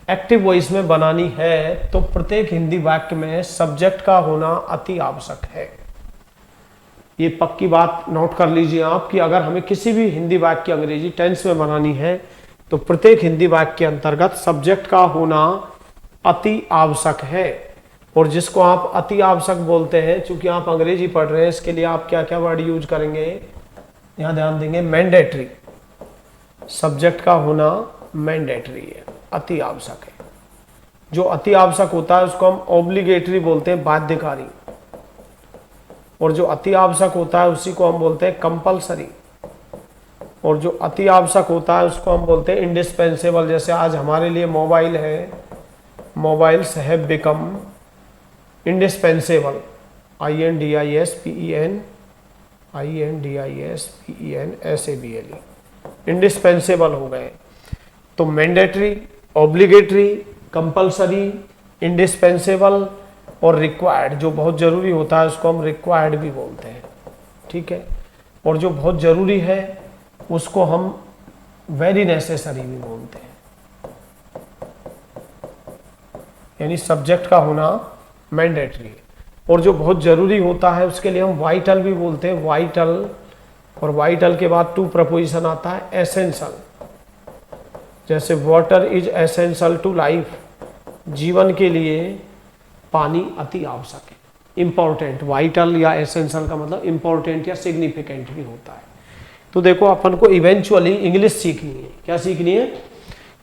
एक्टिव वॉइस में बनानी है तो प्रत्येक हिंदी वाक्य में सब्जेक्ट का होना अति आवश्यक है। ये पक्की बात नोट कर लीजिए आप कि अगर हमें किसी भी हिंदी वाक्य अंग्रेजी टेंस में बनानी है तो प्रत्येक हिंदी वाक्य के अंतर्गत सब्जेक्ट का होना अति आवश्यक है। और जिसको आप अति आवश्यक बोलते हैं, चूंकि आप अंग्रेजी पढ़ रहे हैं, इसके लिए आप क्या क्या वर्ड यूज करेंगे? यहां ध्यान देंगे, मैंडेटरी। सब्जेक्ट का होना मैंडेटरी है, अति आवश्यक है। जो अति आवश्यक होता है उसको हम ऑब्लिगेटरी बोलते हैं, बाध्यकारी। और जो अति आवश्यक होता है उसी को हम बोलते हैं कंपलसरी। और जो अति आवश्यक होता है उसको हम बोलते हैं इंडिस्पेंसेबल। जैसे आज हमारे लिए मोबाइल है, mobiles have become indispensable, INDISPEN, SABLE, indispensable हो गए। तो मैंडेटरी, ऑब्लिगेटरी, कंपलसरी, इंडिस्पेंसेबल और रिक्वायर्ड, जो बहुत जरूरी होता है उसको हम रिक्वायर्ड भी बोलते हैं। ठीक है, और जो बहुत जरूरी है उसको हम वेरी नेसेसरी भी बोलते हैं। यानी सब्जेक्ट का होना मैंडेटरी है। और जो बहुत जरूरी होता है उसके लिए हम वाइटल भी बोलते हैं, वाइटल। और वाइटल के बाद टू प्रपोजिशन आता है, एसेंशियल। जैसे water is essential to life, जीवन के लिए पानी अति आवश्यक है, इंपॉर्टेंट। वाइटल या एसेंशियल का मतलब इंपॉर्टेंट या सिग्निफिकेंट भी होता है। तो देखो, अपन को इवेंचुअली इंग्लिश सीखनी है। क्या सीखनी है?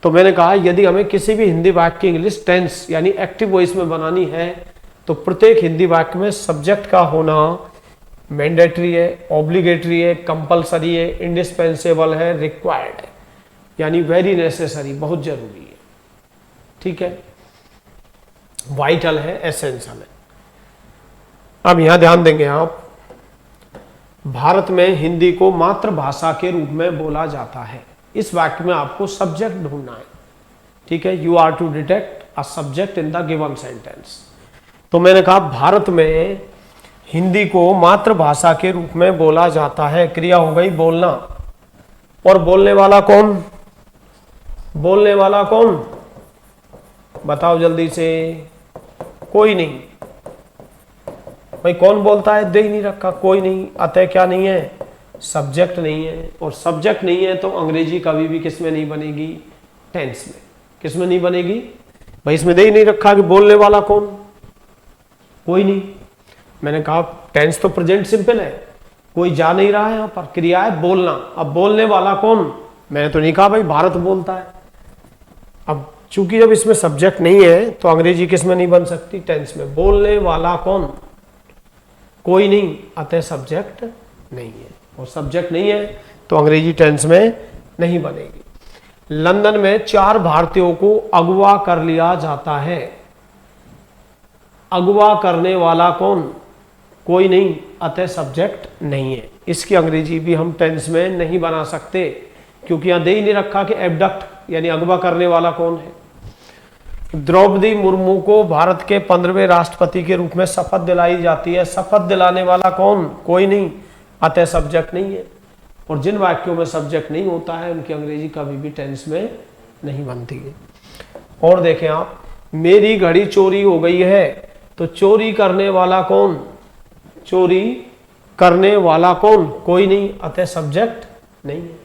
तो मैंने कहा यदि हमें किसी भी हिंदी वाक्य की इंग्लिश टेंस यानी एक्टिव वॉइस में बनानी है तो प्रत्येक हिंदी वाक्य में सब्जेक्ट का होना मैंडेटरी है, ऑब्लिगेटरी है, कंपलसरी है, इंडिस्पेंसेबल है, रिक्वायर्ड है, यानी वेरी नेसेसरी, बहुत जरूरी है। ठीक है, वाइटल है, एसेंशियल है। अब यहां ध्यान देंगे आप, भारत में हिंदी को मातृभाषा के रूप में बोला जाता है। इस वाक्य में आपको सब्जेक्ट ढूंढना है, ठीक है। You are to detect a subject in the given sentence. तो मैंने कहा भारत में हिंदी को मातृभाषा के रूप में बोला जाता है। क्रिया हो गई बोलना, और बोलने वाला कौन? बोलने वाला कौन? बताओ जल्दी से। कोई नहीं। भाई कौन बोलता है? दे ही नहीं रखा, कोई नहीं। अतः क्या नहीं है? सब्जेक्ट नहीं है। और सब्जेक्ट नहीं है तो अंग्रेजी कभी भी किस में नहीं बनेगी? टेंस में। किस में नहीं बनेगी? भाई इसमें दे ही नहीं रखा कि बोलने वाला कौन? कोई नहीं। मैंने कहा टेंस तो प्रेजेंट सिंपल है, कोई जा नहीं रहा है, यहां पर क्रिया है बोलना। अब बोलने वाला कौन? मैंने तो नहीं कहा भाई भारत बोलता है। अब चूंकि जब इसमें सब्जेक्ट नहीं है तो अंग्रेजी किस में नहीं बन सकती? टेंस में। बोलने वाला कौन? कोई नहीं, अतः सब्जेक्ट नहीं है। और सब्जेक्ट नहीं है तो अंग्रेजी टेंस में नहीं बनेगी। लंदन में 4 भारतीयों को अगवा कर लिया जाता है। अगवा करने वाला कौन? कोई नहीं, अतः सब्जेक्ट नहीं है। इसकी अंग्रेजी भी हम टेंस में नहीं बना सकते क्योंकि यहां दे ही नहीं रखा कि एबडक्ट यानी अगवा करने वाला कौन है। द्रौपदी मुर्मू को भारत के 15वें राष्ट्रपति के रूप में शपथ दिलाई जाती है। शपथ दिलाने वाला कौन? कोई नहीं, अतः सब्जेक्ट नहीं है। और जिन वाक्यों में सब्जेक्ट नहीं होता है उनकी अंग्रेजी कभी भी टेंस में नहीं बनती है। और देखें आप, मेरी घड़ी चोरी हो गई है, तो चोरी करने वाला कौन? चोरी करने वाला कौन? कोई नहीं, अतः सब्जेक्ट नहीं है।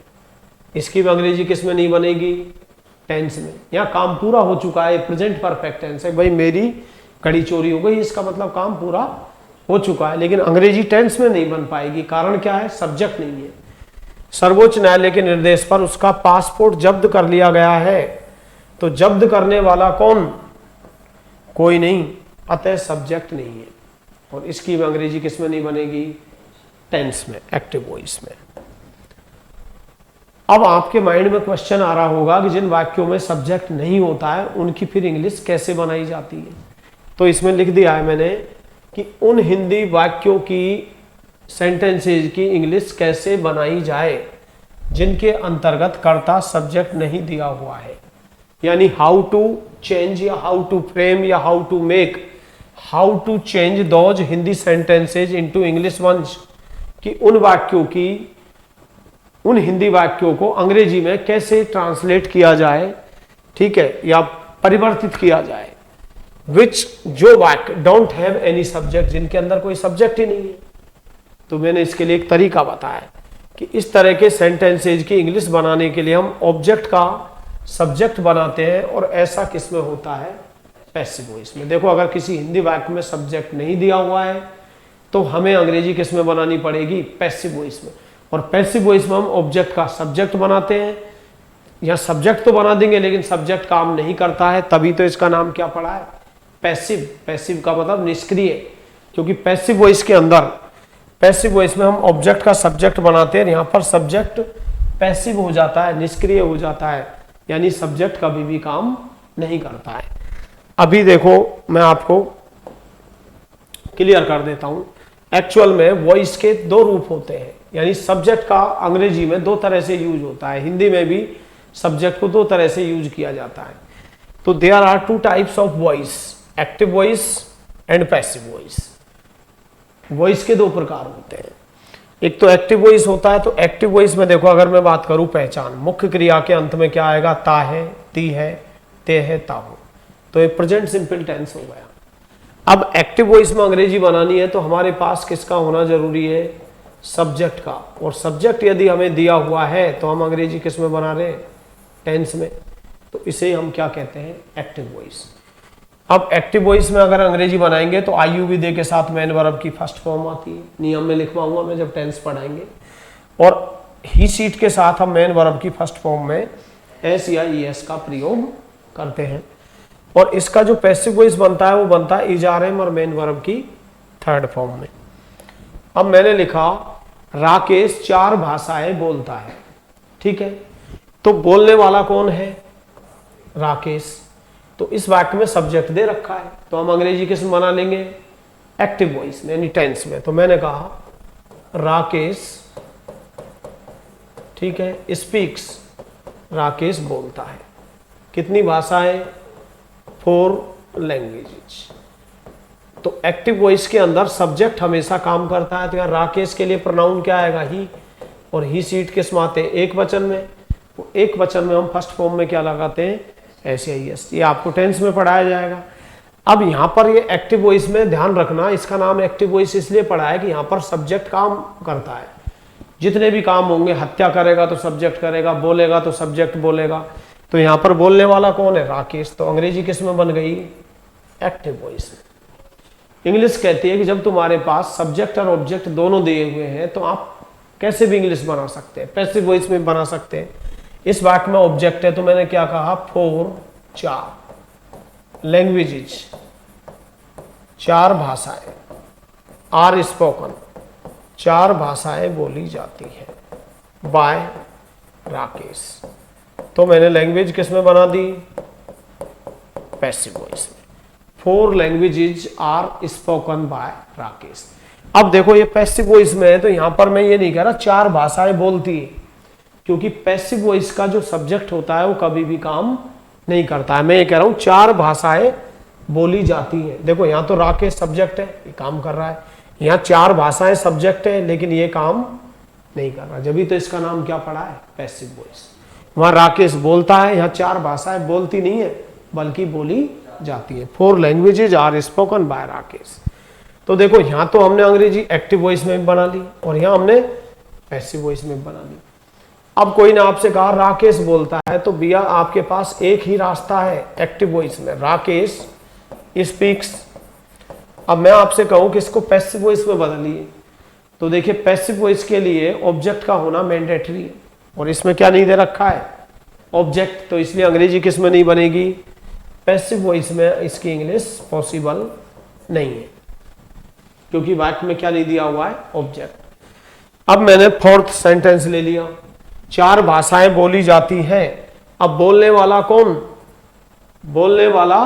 इसकी भी अंग्रेजी किस में नहीं बनेगी? टेंस में। यहाँ काम पूरा हो चुका है, प्रेजेंट परफेक्ट टेंस है। भाई मेरी घड़ी चोरी हो गई, इसका मतलब काम पूरा हो चुका है, लेकिन अंग्रेजी टेंस में नहीं बन पाएगी। कारण क्या है? सब्जेक्ट नहीं है। सर्वोच्च न्यायालय के निर्देश पर उसका पासपोर्ट जब्त कर लिया गया है, तो जब्त करने वाला कौन? कोई नहीं, अतः सब्जेक्ट नहीं है। और इसकी भी अंग्रेजी किस में नहीं बनेगी? टेंस में, एक्टिव वॉइस में। अब आपके माइंड में क्वेश्चन आ रहा होगा कि जिन वाक्यों में सब्जेक्ट नहीं होता है उनकी फिर इंग्लिश कैसे बनाई जाती है। तो इसमें लिख दिया है मैंने कि उन हिंदी वाक्यों की सेंटेंसेज की इंग्लिश कैसे बनाई जाए जिनके अंतर्गत कर्ता सब्जेक्ट नहीं दिया हुआ है। यानी हाउ टू चेंज या हाउ टू फ्रेम या how to make, how to change those Hindi sentences into English ones, कि उन हिंदी वाक्यों को अंग्रेजी में कैसे ट्रांसलेट किया जाए, ठीक है, या परिवर्तित किया जाए। विच, जो वाक्य डोंट हैव एनी सब्जेक्ट, जिनके अंदर कोई सब्जेक्ट ही नहीं है। तो मैंने इसके लिए एक तरीका बताया कि इस तरह के सेंटेंसेज की इंग्लिश बनाने के लिए हम ऑब्जेक्ट का सब्जेक्ट बनाते हैं, और ऐसा किसमें होता है? पैसिव वॉइस में। देखो अगर किसी हिंदी वाक्य में सब्जेक्ट नहीं दिया हुआ है तो हमें अंग्रेजी किसमें बनानी पड़ेगी? पैसिव वॉइस में। और पैसिव वॉइस में हम ऑब्जेक्ट का सब्जेक्ट बनाते हैं, या सब्जेक्ट तो बना देंगे लेकिन सब्जेक्ट काम नहीं करता है, तभी तो इसका नाम क्या पड़ा है? पैसिव। पैसिव का मतलब निष्क्रिय, क्योंकि पैसिव वॉइस के अंदर, पैसिव वॉइस में हम ऑब्जेक्ट का सब्जेक्ट बनाते हैं, यहाँ पर सब्जेक्ट पैसिव हो जाता है, निष्क्रिय हो जाता है, यानी सब्जेक्ट कभी भी काम नहीं करता है। अभी देखो मैं आपको क्लियर कर देता हूं। एक्चुअल में वॉइस के 2 रूप होते हैं, यानी सब्जेक्ट का अंग्रेजी में 2 तरह से यूज होता है, हिंदी में भी सब्जेक्ट को 2 तरह से यूज किया जाता है। तो there are 2 types of voice, active voice and passive voice. Voice के 2 प्रकार होते हैं। एक तो एक्टिव वॉइस होता है, तो एक्टिव वॉइस में देखो अगर मैं बात करूं पहचान, मुख्य क्रिया के अंत में क्या आएगा? ता है, ती है, ते है, ता हो। तो ये प्रेजेंट सिंपल टेंस हो गया। अब एक्टिव वॉइस में अंग्रेजी बनानी है तो हमारे पास किसका होना जरूरी है? सब्जेक्ट का। और सब्जेक्ट यदि हमें दिया हुआ है तो हम अंग्रेजी किस में बना रहे हैं? टेंस में। तो इसे हम क्या कहते हैं? Active voice. अब एक्टिव वॉइस में अगर अंग्रेजी बनाएंगे तो आयु विधेय के साथ मेन वर्ब की फर्स्ट फॉर्म आती है, नियम में लिखवाऊंगा मैं जब टेंस पढ़ाएंगे। और ही सीट के साथ हम मेन वर्ब की फर्स्ट फॉर्म में एस या ई एस का प्रयोग करते हैं। और इसका जो पैसिव वॉइस बनता है वो बनता है इज आर एम और मेन वर्ब की थर्ड फॉर्म में। अब मैंने लिखा राकेश 4 भाषाएं बोलता है, ठीक है। तो बोलने वाला कौन है? राकेश। तो इस वाक्य में सब्जेक्ट दे रखा है, तो हम अंग्रेजी किस में बना लेंगे? एक्टिव वॉइस में, यानी टेंस में। तो मैंने कहा राकेश, ठीक है, स्पीक्स, राकेश बोलता है। कितनी भाषाएं? 4 लैंग्वेजेज। तो एक्टिव वॉइस के अंदर सब्जेक्ट हमेशा काम करता है। तो यहाँ राकेश के लिए प्रोनाउन क्या आएगा? ही। और ही सीट किस में आते हैं? एक वचन में। तो एक वचन में हम फर्स्ट फॉर्म में क्या लगाते हैं? SAIS। ये आपको टेंस में पढ़ाया जाएगा। अब यहाँ पर ये एक्टिव वॉइस में ध्यान रखना, इसका नाम एक्टिव वॉइस इसलिए पढ़ा है कि यहाँ पर सब्जेक्ट काम करता है। जितने भी काम होंगे, हत्या करेगा तो सब्जेक्ट करेगा, बोलेगा तो सब्जेक्ट बोलेगा। तो यहाँ पर बोलने वाला कौन है? राकेश। तो अंग्रेजी किस में बन गई? एक्टिव वॉइस में। इंग्लिश कहती है कि जब तुम्हारे पास सब्जेक्ट और ऑब्जेक्ट दोनों दिए हुए हैं तो आप कैसे भी इंग्लिश बना सकते हैं, पैसिव वॉइस में बना सकते हैं। इस वाक्य में ऑब्जेक्ट है तो मैंने क्या कहा? 4, 4 लैंग्वेजेज, 4 भाषाएं, आर स्पोकन, 4 भाषाएं बोली जाती है बाय राकेश। तो मैंने लैंग्वेज किस में बना दी? पैसिव वॉइस में। 4 languages are spoken by Rakesh. अब देखो ये पैसिव वॉइस में है तो यहां पर मैं ये नहीं कह रहा 4 भाषाएं बोलती है, क्योंकि पैसिव वॉइस का जो सब्जेक्ट होता है वो कभी भी काम नहीं करता है। मैं ये कह रहा हूं 4 भाषाएं बोली जाती हैं। देखो यहाँ तो राकेश सब्जेक्ट है, ये काम कर रहा है। यहाँ 4 भाषाएं सब्जेक्ट है लेकिन ये काम नहीं कर रहा, जब भी तो इसका नाम क्या पड़ा है? Passive voice. वहां राकेश बोलता है, यहाँ 4 भाषाएं बोलती नहीं है बल्कि बोली जाती है। 4 languages are spoken by Rakesh. तो देखो यहाँ तो हमने अंग्रेजी एक्टिव वॉइस में भी बना ली और यहाँ हमने पैसिव वॉइस में भी बना ली। अब कोई ने आपसे कहा राकेश बोलता है, तो भैया आपके पास एक ही रास्ता है एक्टिव वॉइस में, राकेश स्पीक्स। अब मैं आपसे कहूं कि इसको पैसिव वॉइस में बदलिए, तो देखिए पैसिव वॉइस के लिए ऑब्जेक्ट का होना मैंडेटरी है और इसमें क्या नहीं दे रखा है? ऑब्जेक्ट। तो इसलिए अंग्रेजी किस में नहीं बनेगी? पैसिव वॉइस में इसकी इंग्लिश पॉसिबल नहीं है, क्योंकि वाक्य में क्या नहीं दिया हुआ है? ऑब्जेक्ट। अब मैंने 4th सेंटेंस ले लिया, 4 भाषाएं बोली जाती हैं। अब बोलने वाला कौन? बोलने वाला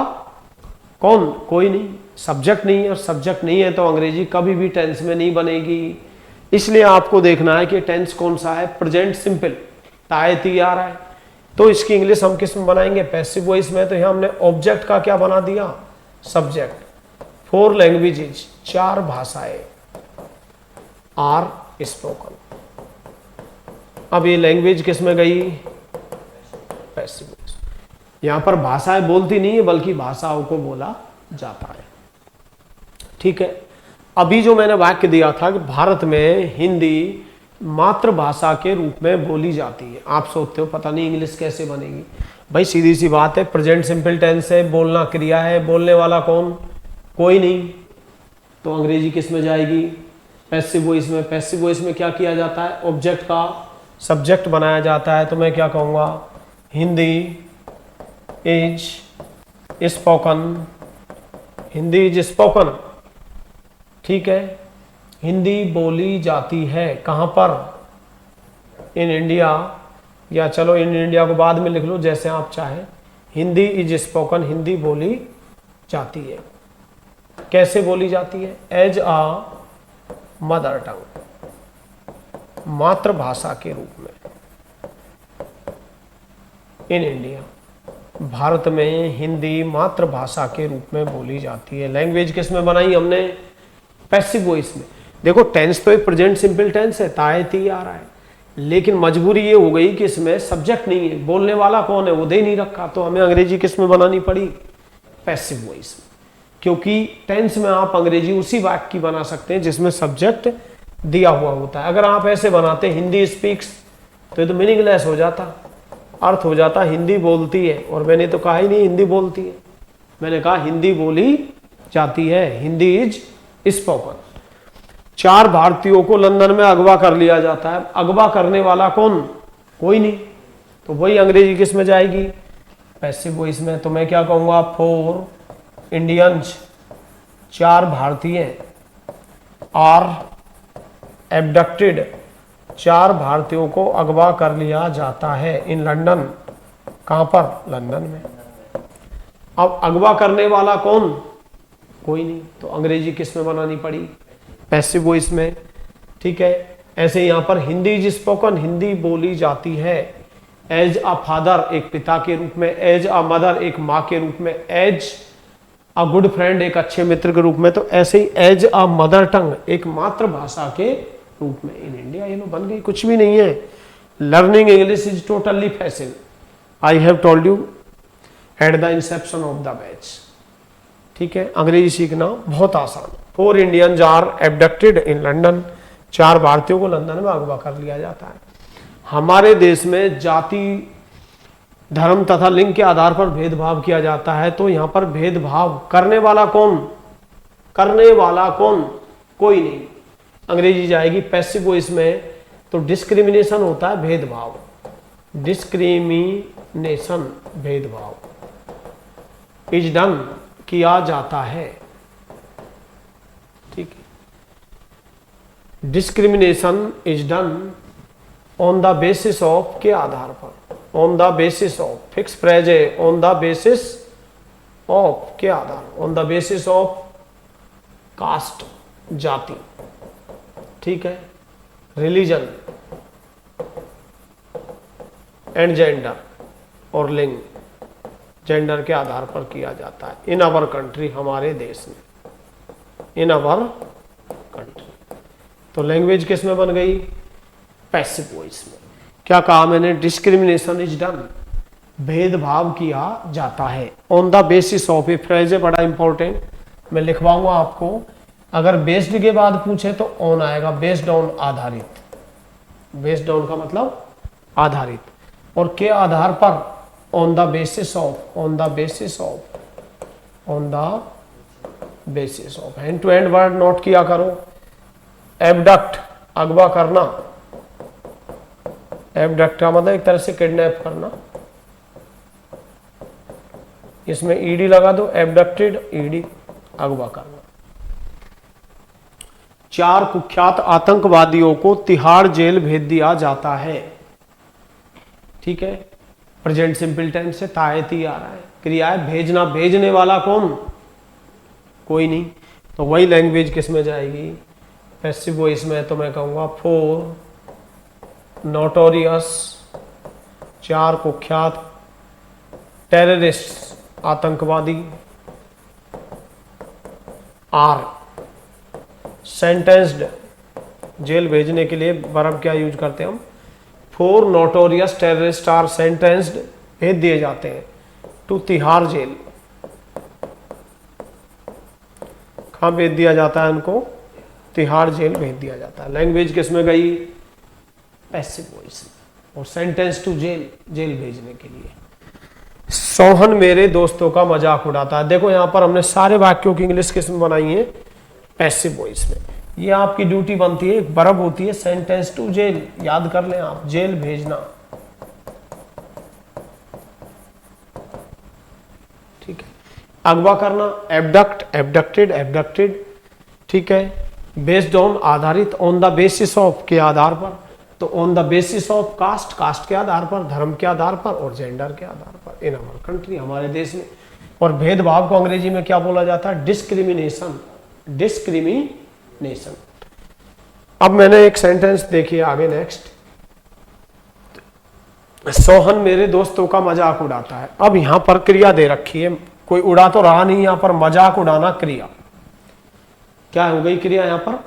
कौन? कोई नहीं, सब्जेक्ट नहीं है। और सब्जेक्ट नहीं है तो अंग्रेजी कभी भी टेंस में नहीं बनेगी। इसलिए आपको देखना है कि टेंस कौन सा है? प्रेजेंट सिंपल, तायती आ रहा है। तो इसकी इंग्लिश हम किस में बनाएंगे? पैसिव वॉइस में। तो यहां हमने ऑब्जेक्ट का क्या बना दिया? सब्जेक्ट। 4 लैंग्वेजेज, 4 भाषाएं आर स्पोकन। अब ये लैंग्वेज किस में गई? Passive voice. यहां पर भाषाएं बोलती नहीं है बल्कि भाषाओं को बोला जाता है। ठीक है। अभी जो मैंने वाक्य दिया था कि भारत में हिंदी मातृभाषा के रूप में बोली जाती है। आप सोचते हो पता नहीं इंग्लिश कैसे बनेगी। भाई सीधी सी बात है, प्रेजेंट सिंपल टेंस है, बोलना क्रिया है, बोलने वाला कौन? कोई नहीं। तो अंग्रेजी किस में जाएगी? पैसिव वॉइस में। पैसिव वॉइस में क्या किया जाता है? ऑब्जेक्ट का सब्जेक्ट बनाया जाता है। तो मैं क्या कहूँगा? Hindi is spoken, Hindi is spoken. ठीक है, हिंदी बोली जाती है। कहाँ पर? इन इंडिया, या चलो इन इंडिया को बाद में लिख लो जैसे आप चाहें। हिंदी इज स्पोकन, हिंदी बोली जाती है। कैसे बोली जाती है? एज आ मदर टंग, मातृभाषा के रूप में। इन इंडिया, भारत में हिंदी मातृभाषा के रूप में बोली जाती है। लैंग्वेज किस में बनाई हमने? पैसिव वॉइस में। देखो टेंस तो एक प्रेजेंट सिंपल टेंस है, तायती आ रहा है, लेकिन मजबूरी ये हो गई कि इसमें सब्जेक्ट नहीं है। बोलने वाला कौन है? वो दे नहीं रखा, तो हमें अंग्रेजी किस में बनानी पड़ी? पैसिव वॉइस में। क्योंकि टेंस में आप अंग्रेजी उसी वाक्य की बना सकते हैं जिसमें सब्जेक्ट दिया हुआ होता है। अगर आप ऐसे बनाते हिंदी स्पीक्स तो ये तो मीनिंगलेस हो जाता, अर्थ हो जाता हिंदी बोलती है। और मैंने तो कहा ही नहीं हिंदी बोलती है, मैंने कहा हिंदी बोली जाती है, हिंदी इज स्पोकन। 4 भारतीयों को लंदन में अगवा कर लिया जाता है। अगवा करने वाला कौन? कोई नहीं। तो वही अंग्रेजी किस में जाएगी? पैसिव वॉइस में। तो मैं क्या कहूँगा? 4 इंडियंस, 4 भारतीय आर एबडक्टेड, 4 भारतीयों को अगवा कर लिया जाता है इन लंदन। कहाँ पर? लंदन में। अब अगवा करने वाला कौन? कोई नहीं। तो अंग्रेजी किस में बनानी पड़ी? पैसिव वॉइस में। ठीक है। ऐसे यहाँ पर हिंदी इज स्पोकन, हिंदी बोली जाती है। एज अ फादर एक पिता के रूप में, एज अ मदर एक माँ के रूप में, एज अ गुड फ्रेंड एक अच्छे मित्र के रूप में। तो ऐसे ही एज अ मदर टंग एक मातृभाषा के रूप में इन इंडिया ये लोग बन गई, कुछ भी नहीं है। Learning English is totally facile, I have told you at the inception of the batch. ठीक है, अंग्रेजी सीखना बहुत आसान। 4 Indians are abducted in London, 4 भारतीयों को लंदन में अगवा कर लिया जाता है। हमारे देश में जाति, धर्म तथा लिंग के आधार पर भेदभाव किया जाता है। तो यहां पर भेदभाव करने वाला कौन, करने वाला कौन, कोई नहीं। अंग्रेजी जाएगी पैसिव वॉइस में, तो डिस्क्रिमिनेशन होता है भेदभाव, डिस्क्रिमिनेशन भेदभाव इज डन किया जाता है। ठीक है, discrimination is done on the basis of के आधार पर, on the basis of, fix phrase है, ऑन द बेसिस ऑफ के आधार, on the basis of caste जाति, ठीक है, रिलीजन एंड जेंडर और लिंग, जेंडर के आधार पर किया जाता है इन अवर कंट्री, हमारे देश में, इन अवर कंट्री। तो लैंग्वेज किस में बन गई, पैसिव वॉइस में। क्या कहा मैंने, डिस्क्रिमिनेशन इज डन, भेदभाव किया जाता है ऑन द बेसिस ऑफ, ये फ्रेज है बड़ा इंपॉर्टेंट, मैं लिखवाऊंगा आपको। अगर बेस्ड के बाद पूछे तो ऑन आएगा, बेस्ड ऑन आधारित, बेस्ड ऑन का मतलब आधारित, और के आधार पर on the basis of, on the basis of, on the basis of. Hand to hand word note किया करो। एबडक्ट अगवा करना, एबडक्ट का मतलब एक तरह से किडनैप करना, इसमें ईडी लगा दो, एबडक्टेड, ईडी अगवा करना। 4 कुख्यात आतंकवादियों को तिहाड़ जेल भेज दिया जाता है। ठीक है, प्रेजेंट सिंपल टेंस से तायती आ रहा है, क्रिया है भेजना, भेजने वाला कौन, कोई नहीं। तो वही लैंग्वेज किस में जाएगी, पैसिव वॉइस में। तो मैं कहूंगा 4 नोटोरियस, 4 कुख्यात टेररिस्ट आतंकवादी आर सेंटेंस्ड, जेल भेजने के लिए वर्ब क्या यूज करते हैं हम, 4 नोटोरियस टेररिस्ट आर सेंटेंस्ड, भेज दिए जाते हैं टू तिहाड़ जेल। कहां भेज दिया जाता है उनको, तिहाड़ जेल भेज दिया जाता है। लैंग्वेज किस में गई, पैसिव वॉइस, और सेंटेंस टू जेल, जेल भेजने के लिए। सोहन मेरे दोस्तों का मजाक उड़ाता है। देखो यहां पर हमने सारे वाक्यों की इंग्लिश किस में बनाई है, पैसिव वॉइस में। ये आपकी ड्यूटी बनती है, एक वर्ब होती है सेंटेंस टू जेल, याद कर लें आप, जेल भेजना। ठीक है, अगवा करना, एबडक्ट, एबडक्टेड, एबडक्टेड, ठीक है, बेस्ड ऑन आधारित, ऑन द बेसिस ऑफ के आधार पर, तो on the basis of caste, caste के आधार पर, धर्म के आधार पर, और जेंडर के आधार पर इन अवर कंट्री, हमारे देश में। और भेदभाव को अंग्रेजी में क्या बोला जाता है, डिस्क्रिमिनेशन, डिस्क्रिमिनेशन। अब मैंने एक सेंटेंस देखिए आगे, नेक्स्ट, सोहन मेरे दोस्तों का मजाक उड़ाता है। अब यहां पर क्रिया दे रखी है, कोई उड़ा तो रहा नहीं, यहां पर मजाक उड़ाना क्रिया, क्या हो गई क्रिया यहां पर,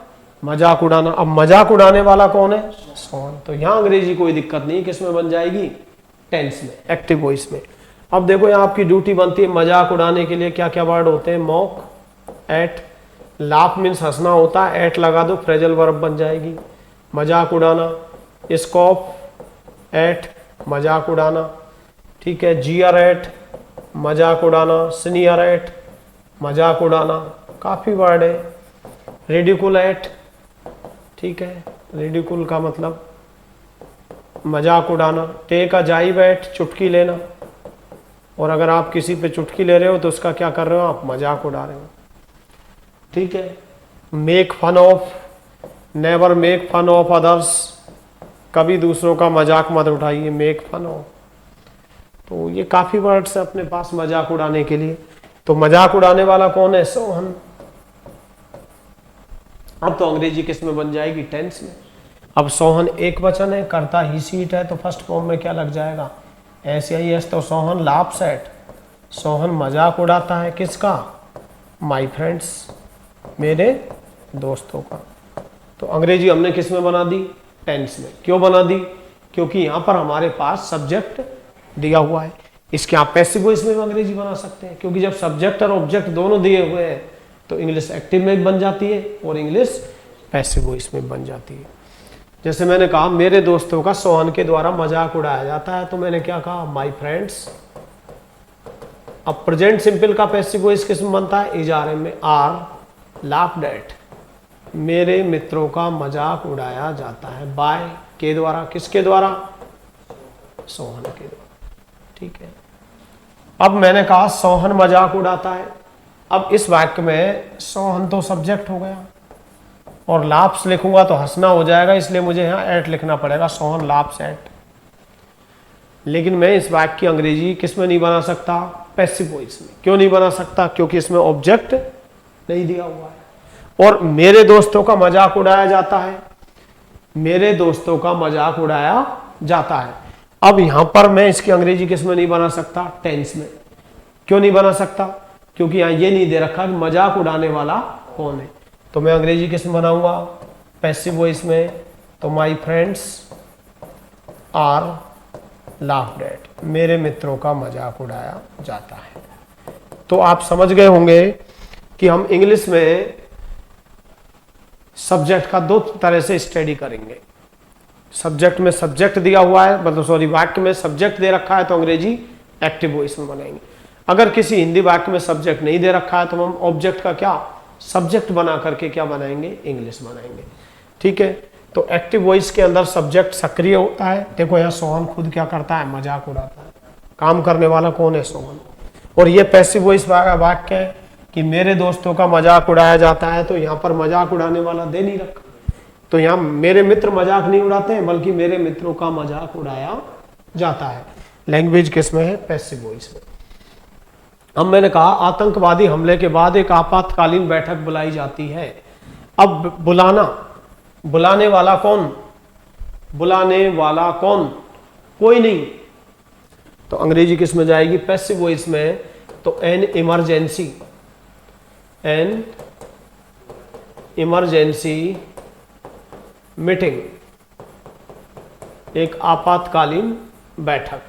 मजाक उड़ाना। अब मजाक उड़ाने वाला कौन है, सोहन। तो यहां अंग्रेजी कोई दिक्कत नहीं, किस में बन जाएगी, टेंस में, एक्टिव वॉइस में। अब देखो यहां आपकी ड्यूटी बनती है, मजाक उड़ाने के लिए क्या क्या वर्ड होते हैं, मॉक, एट, लाफ मीन्स हंसना होता है, एट लगा दो, फ्रेजल वर्ब बन जाएगी। मजाक उड़ाना, स्कॉप, एट, मजाक उड़ाना, ठीक है, जीयर एट, मजाक उड़ाना, सीनियर एट, मजाक उड़ाना, काफी वर्ड है। रेडिकुल एट, ठीक है, रेडिकुल का मतलब मजाक उड़ाना। टेक अ जाइब एट, चुटकी लेना, और अगर आप किसी पे चुटकी ले रहे हो तो उसका क्या कर रहे हो, आप मजाक उड़ा रहे हो। ठीक है, make fun of, never make fun of others, कभी दूसरों का मजाक मत उठाइए, मेक फन ऑफ। तो ये काफी वर्ड्स है अपने पास मजाक उड़ाने के लिए। तो मजाक उड़ाने वाला कौन है, सोहन। अब तो अंग्रेजी किस में बन जाएगी, टेंस में। अब सोहन एक वचन है, करता ही सीट है, तो फर्स्ट फॉर्म में क्या लग जाएगा, SAIS। तो सोहन लाफ्स एट, सोहन मजाक उड़ाता है किसका, माई फ्रेंड्स, मेरे दोस्तों का। तो अंग्रेजी हमने किस में बना दी, टेंस में। क्यों बना दी, क्योंकि यहाँ पर हमारे पास सब्जेक्ट दिया हुआ है। इसके आप पैसिव वॉइस में भी अंग्रेजी बना सकते हैं, क्योंकि जब सब्जेक्ट और ऑब्जेक्ट दोनों दिए हुए हैं तो इंग्लिश एक्टिव में बन जाती है और इंग्लिश पैसिव वॉइस में बन जाती है। जैसे मैंने कहा मेरे दोस्तों का सोहन के द्वारा मजाक उड़ाया जाता है, तो मैंने क्या कहा, माई फ्रेंड्स। अब प्रेजेंट सिंपल का पैसिव वॉइस किस में बनता है, इजारे में, आर लाफ्ड एट, मेरे मित्रों का मजाक उड़ाया जाता है, बाय के द्वारा, किसके द्वारा, सोहन के द्वारा। ठीक है, अब मैंने कहा सोहन मजाक उड़ाता है। अब इस वाक्य में सोहन तो सब्जेक्ट हो गया और लाफ्स लिखूंगा तो हंसना हो जाएगा, इसलिए मुझे यहाँ एट लिखना पड़ेगा, सोहन लाफ्स एट। लेकिन मैं इस वाक्य की अंग्रेजी किस में नहीं बना सकता, पैसिव वॉइस में। क्यों नहीं बना सकता, क्योंकि इसमें ऑब्जेक्ट नहीं दिया हुआ है। और मेरे दोस्तों का मजाक उड़ाया जाता है, मेरे दोस्तों का मजाक उड़ाया जाता है। अब यहां पर मैं इसकी अंग्रेजी किस में नहीं बना सकता, टेंस में। क्यों नहीं बना सकता, क्योंकि यहां ये नहीं दे रखा कि मजाक उड़ाने वाला कौन है। तो मैं अंग्रेजी किस में बनाऊंगा, पैसिव वॉइस में। तो my friends are laughed at, मेरे मित्रों का मजाक उड़ाया जाता है। तो आप समझ गए होंगे कि हम इंग्लिश में सब्जेक्ट का दो तरह से स्टडी करेंगे। सब्जेक्ट में सब्जेक्ट दिया हुआ है, मतलब सॉरी वाक्य में सब्जेक्ट दे रखा है तो अंग्रेजी एक्टिव वॉइस में बनाएंगे। अगर किसी हिंदी वाक्य में सब्जेक्ट नहीं दे रखा है तो हम ऑब्जेक्ट का क्या सब्जेक्ट बना करके क्या बनाएंगे, इंग्लिश बनाएंगे। ठीक है, तो एक्टिव वॉइस के अंदर सब्जेक्ट सक्रिय होता है। देखो यहाँ सोहन खुद क्या करता है, मजाक उड़ाता है। काम करने वाला कौन है, सोहन। और ये पैसिव वॉइस वाक्य है कि मेरे दोस्तों का मजाक उड़ाया जाता है, तो यहाँ पर मजाक उड़ाने वाला दे नहीं रखा। तो यहाँ मेरे मित्र मजाक नहीं उड़ाते हैं, बल्कि मेरे मित्रों का मजाक उड़ाया जाता है। लैंग्वेज किस में है, पैसिव वॉइस में। अब मैंने कहा आतंकवादी हमले के बाद एक आपातकालीन बैठक बुलाई जाती है। अब बुलाना, बुलाने वाला कौन, बुलाने वाला कौन, कोई नहीं। तो अंग्रेजी किस में जाएगी, पैसिव वॉइस में। तो an emergency, an emergency meeting, एक आपातकालीन बैठक।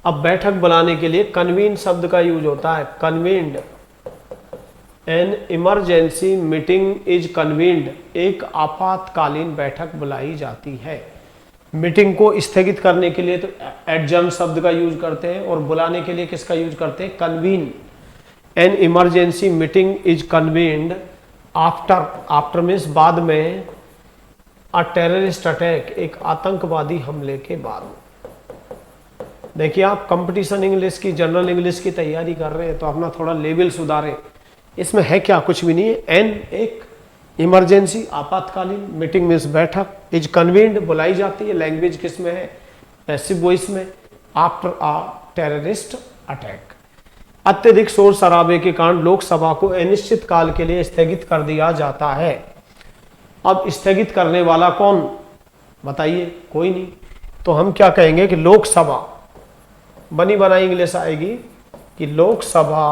अब बैठक बुलाने के लिए कन्वीन शब्द का यूज होता है, convened. An emergency meeting is convened, एक आपातकालीन बैठक बुलाई जाती है। मीटिंग को स्थगित करने के लिए तो एडजर्न शब्द का यूज करते हैं, और बुलाने के लिए किसका यूज करते हैं, convene. An emergency meeting is convened after, after means बाद में, अ टेररिस्ट अटैक, एक आतंकवादी हमले के बाद। देखिए आप कंपटीशन इंग्लिश की, जनरल इंग्लिश की तैयारी कर रहे हैं तो अपना थोड़ा लेवल सुधारें। इसमें है क्या, कुछ भी नहीं है। एन एक इमरजेंसी आपातकालीन, मीटिंग मीन्स बैठक, इज कन्वीन्ड बुलाई जाती है, लैंग्वेज किस में है, पैसिव वॉइस में, आफ्टर अ टेररिस्ट अटैक। अत्यधिक शोर शराबे के कारण लोकसभा को अनिश्चित काल के लिए स्थगित कर दिया जाता है। अब स्थगित करने वाला कौन, बताइए, कोई नहीं। तो हम क्या कहेंगे कि लोकसभा, बनी बनाई इंग्लिश आएगी कि लोकसभा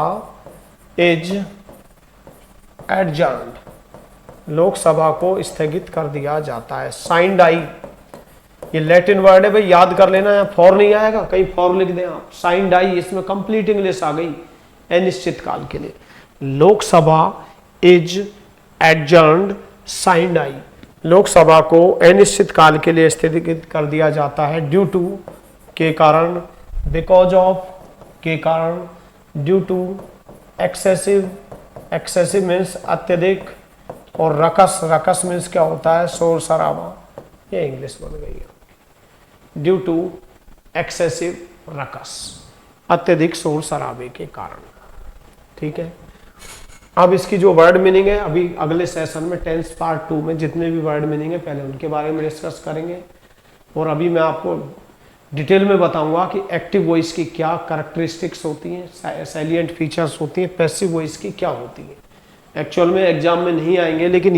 इज एडजर्न्ड, लोकसभा को स्थगित कर दिया जाता है। साइंड आई, ये लैटिन वर्ड है भाई, याद कर लेना, यहाँ फॉर नहीं आएगा, कहीं फॉर लिख दें आप। साइंड आई, इसमें कंप्लीट इंग्लिश आ गई, अनिश्चित काल के लिए। लोकसभा इज एडजर्न्ड, साइंड आई, लोकसभा को अनिश्चित काल के लिए स्थगित कर दिया जाता है। ड्यू टू, के कारण, बिकॉज ऑफ, के कारण, due to, excessive, excessive means अत्यधिक, और रकस, रकस मीन्स क्या होता है, शोर शराबा। ये इंग्लिश बन गई है। ड्यू टू एक्सेसिव रकस, अत्यधिक शोर शराबे के कारण। ठीक है, अब इसकी जो वर्ड मीनिंग है, अभी अगले सेशन में टेंस पार्ट 2 में जितने भी वर्ड मीनिंग है पहले उनके बारे में डिस्कस करेंगे। और अभी मैं आपको डिटेल में बताऊंगा कि एक्टिव वॉइस की क्या कैरेक्टरिस्टिक्स होती हैं, सैलिएंट फीचर्स होती हैं, पैसिव वॉइस की क्या होती है। एक्चुअल में एग्जाम में नहीं आएंगे, लेकिन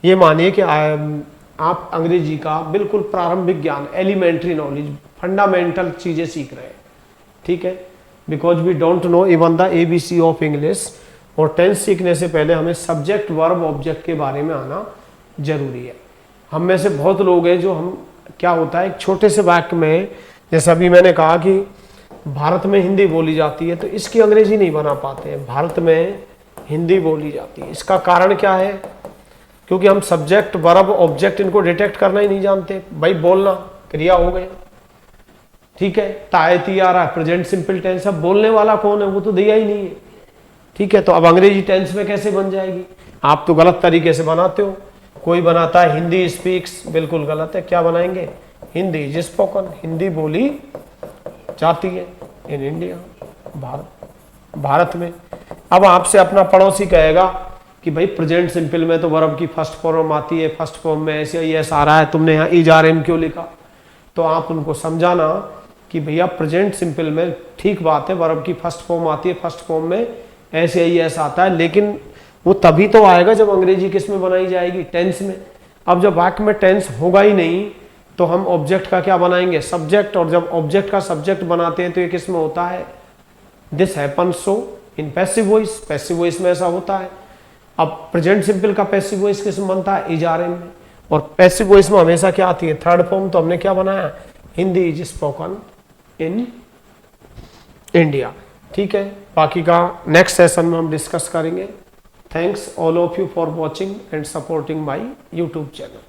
ये मानिए कि आप अंग्रेजी का बिल्कुल प्रारंभिक ज्ञान, एलिमेंट्री नॉलेज, फंडामेंटल चीजें सीख रहे हैं, ठीक है। Because we don't know even the ABC of English. और टेंस सीखने से पहले हमें सब्जेक्ट, वर्ब, ऑब्जेक्ट के बारे में आना जरूरी है। हम में से बहुत लोग हैं जो हम क्या होता है, एक छोटे से वाक्य में, जैसे अभी मैंने कहा कि भारत में हिंदी बोली जाती है, तो इसकी अंग्रेजी नहीं बना पाते हैं। भारत में हिंदी बोली जाती है, इसका कारण क्या है? क्योंकि हम सब्जेक्ट, वर्ब, ऑब्जेक्ट इनको डिटेक्ट करना ही नहीं जानते। भाई बोलना क्रिया हो गया, ठीक है, तायती आ रहा है, प्रेजेंट सिंपल टेंस। अब बोलने वाला कौन है, वो तो दिया ही नहीं है, ठीक है। तो अब अंग्रेजी टेंस में कैसे बन जाएगी? आप तो गलत तरीके से बनाते हो। कोई बनाता है हिंदी स्पीक्स, बिल्कुल गलत है। क्या बनाएंगे? हिंदी इज स्पोकन, हिंदी बोली जाती है इन इंडिया, भारत में। अब आपसे अपना पड़ोसी कहेगा कि भाई प्रेजेंट सिंपल में तो वर्ब की फर्स्ट फॉर्म आती है, फर्स्ट फॉर्म में ऐसे यस आ रहा है, तुमने यहाँ ER क्यों लिखा? तो आप उनको समझाना कि भैया प्रेजेंट सिंपल में ठीक बात है, वर्ब की फर्स्ट फॉर्म आती है, फर्स्ट फॉर्म में ऐसे यस आता है, लेकिन वो तभी तो आएगा जब अंग्रेजी किस में बनाई जाएगी? टेंस में। अब जब वाक्य में टेंस होगा ही नहीं, तो हम ऑब्जेक्ट का क्या बनाएंगे? सब्जेक्ट। और जब ऑब्जेक्ट का सब्जेक्ट बनाते हैं तो ये किस में होता है? This happens so in passive voice, passive voice में ऐसा होता है। अब प्रेजेंट सिंपल का पैसिव वॉइस किस में बनता है? ER में। और पैसिव वॉइस में हमेशा क्या आती है? Third form. तो हमने क्या बनाया? Hindi is spoken in India, ठीक है। बाकी का नेक्स्ट सेशन में हम डिस्कस करेंगे। Thanks all of you for watching and supporting my YouTube channel.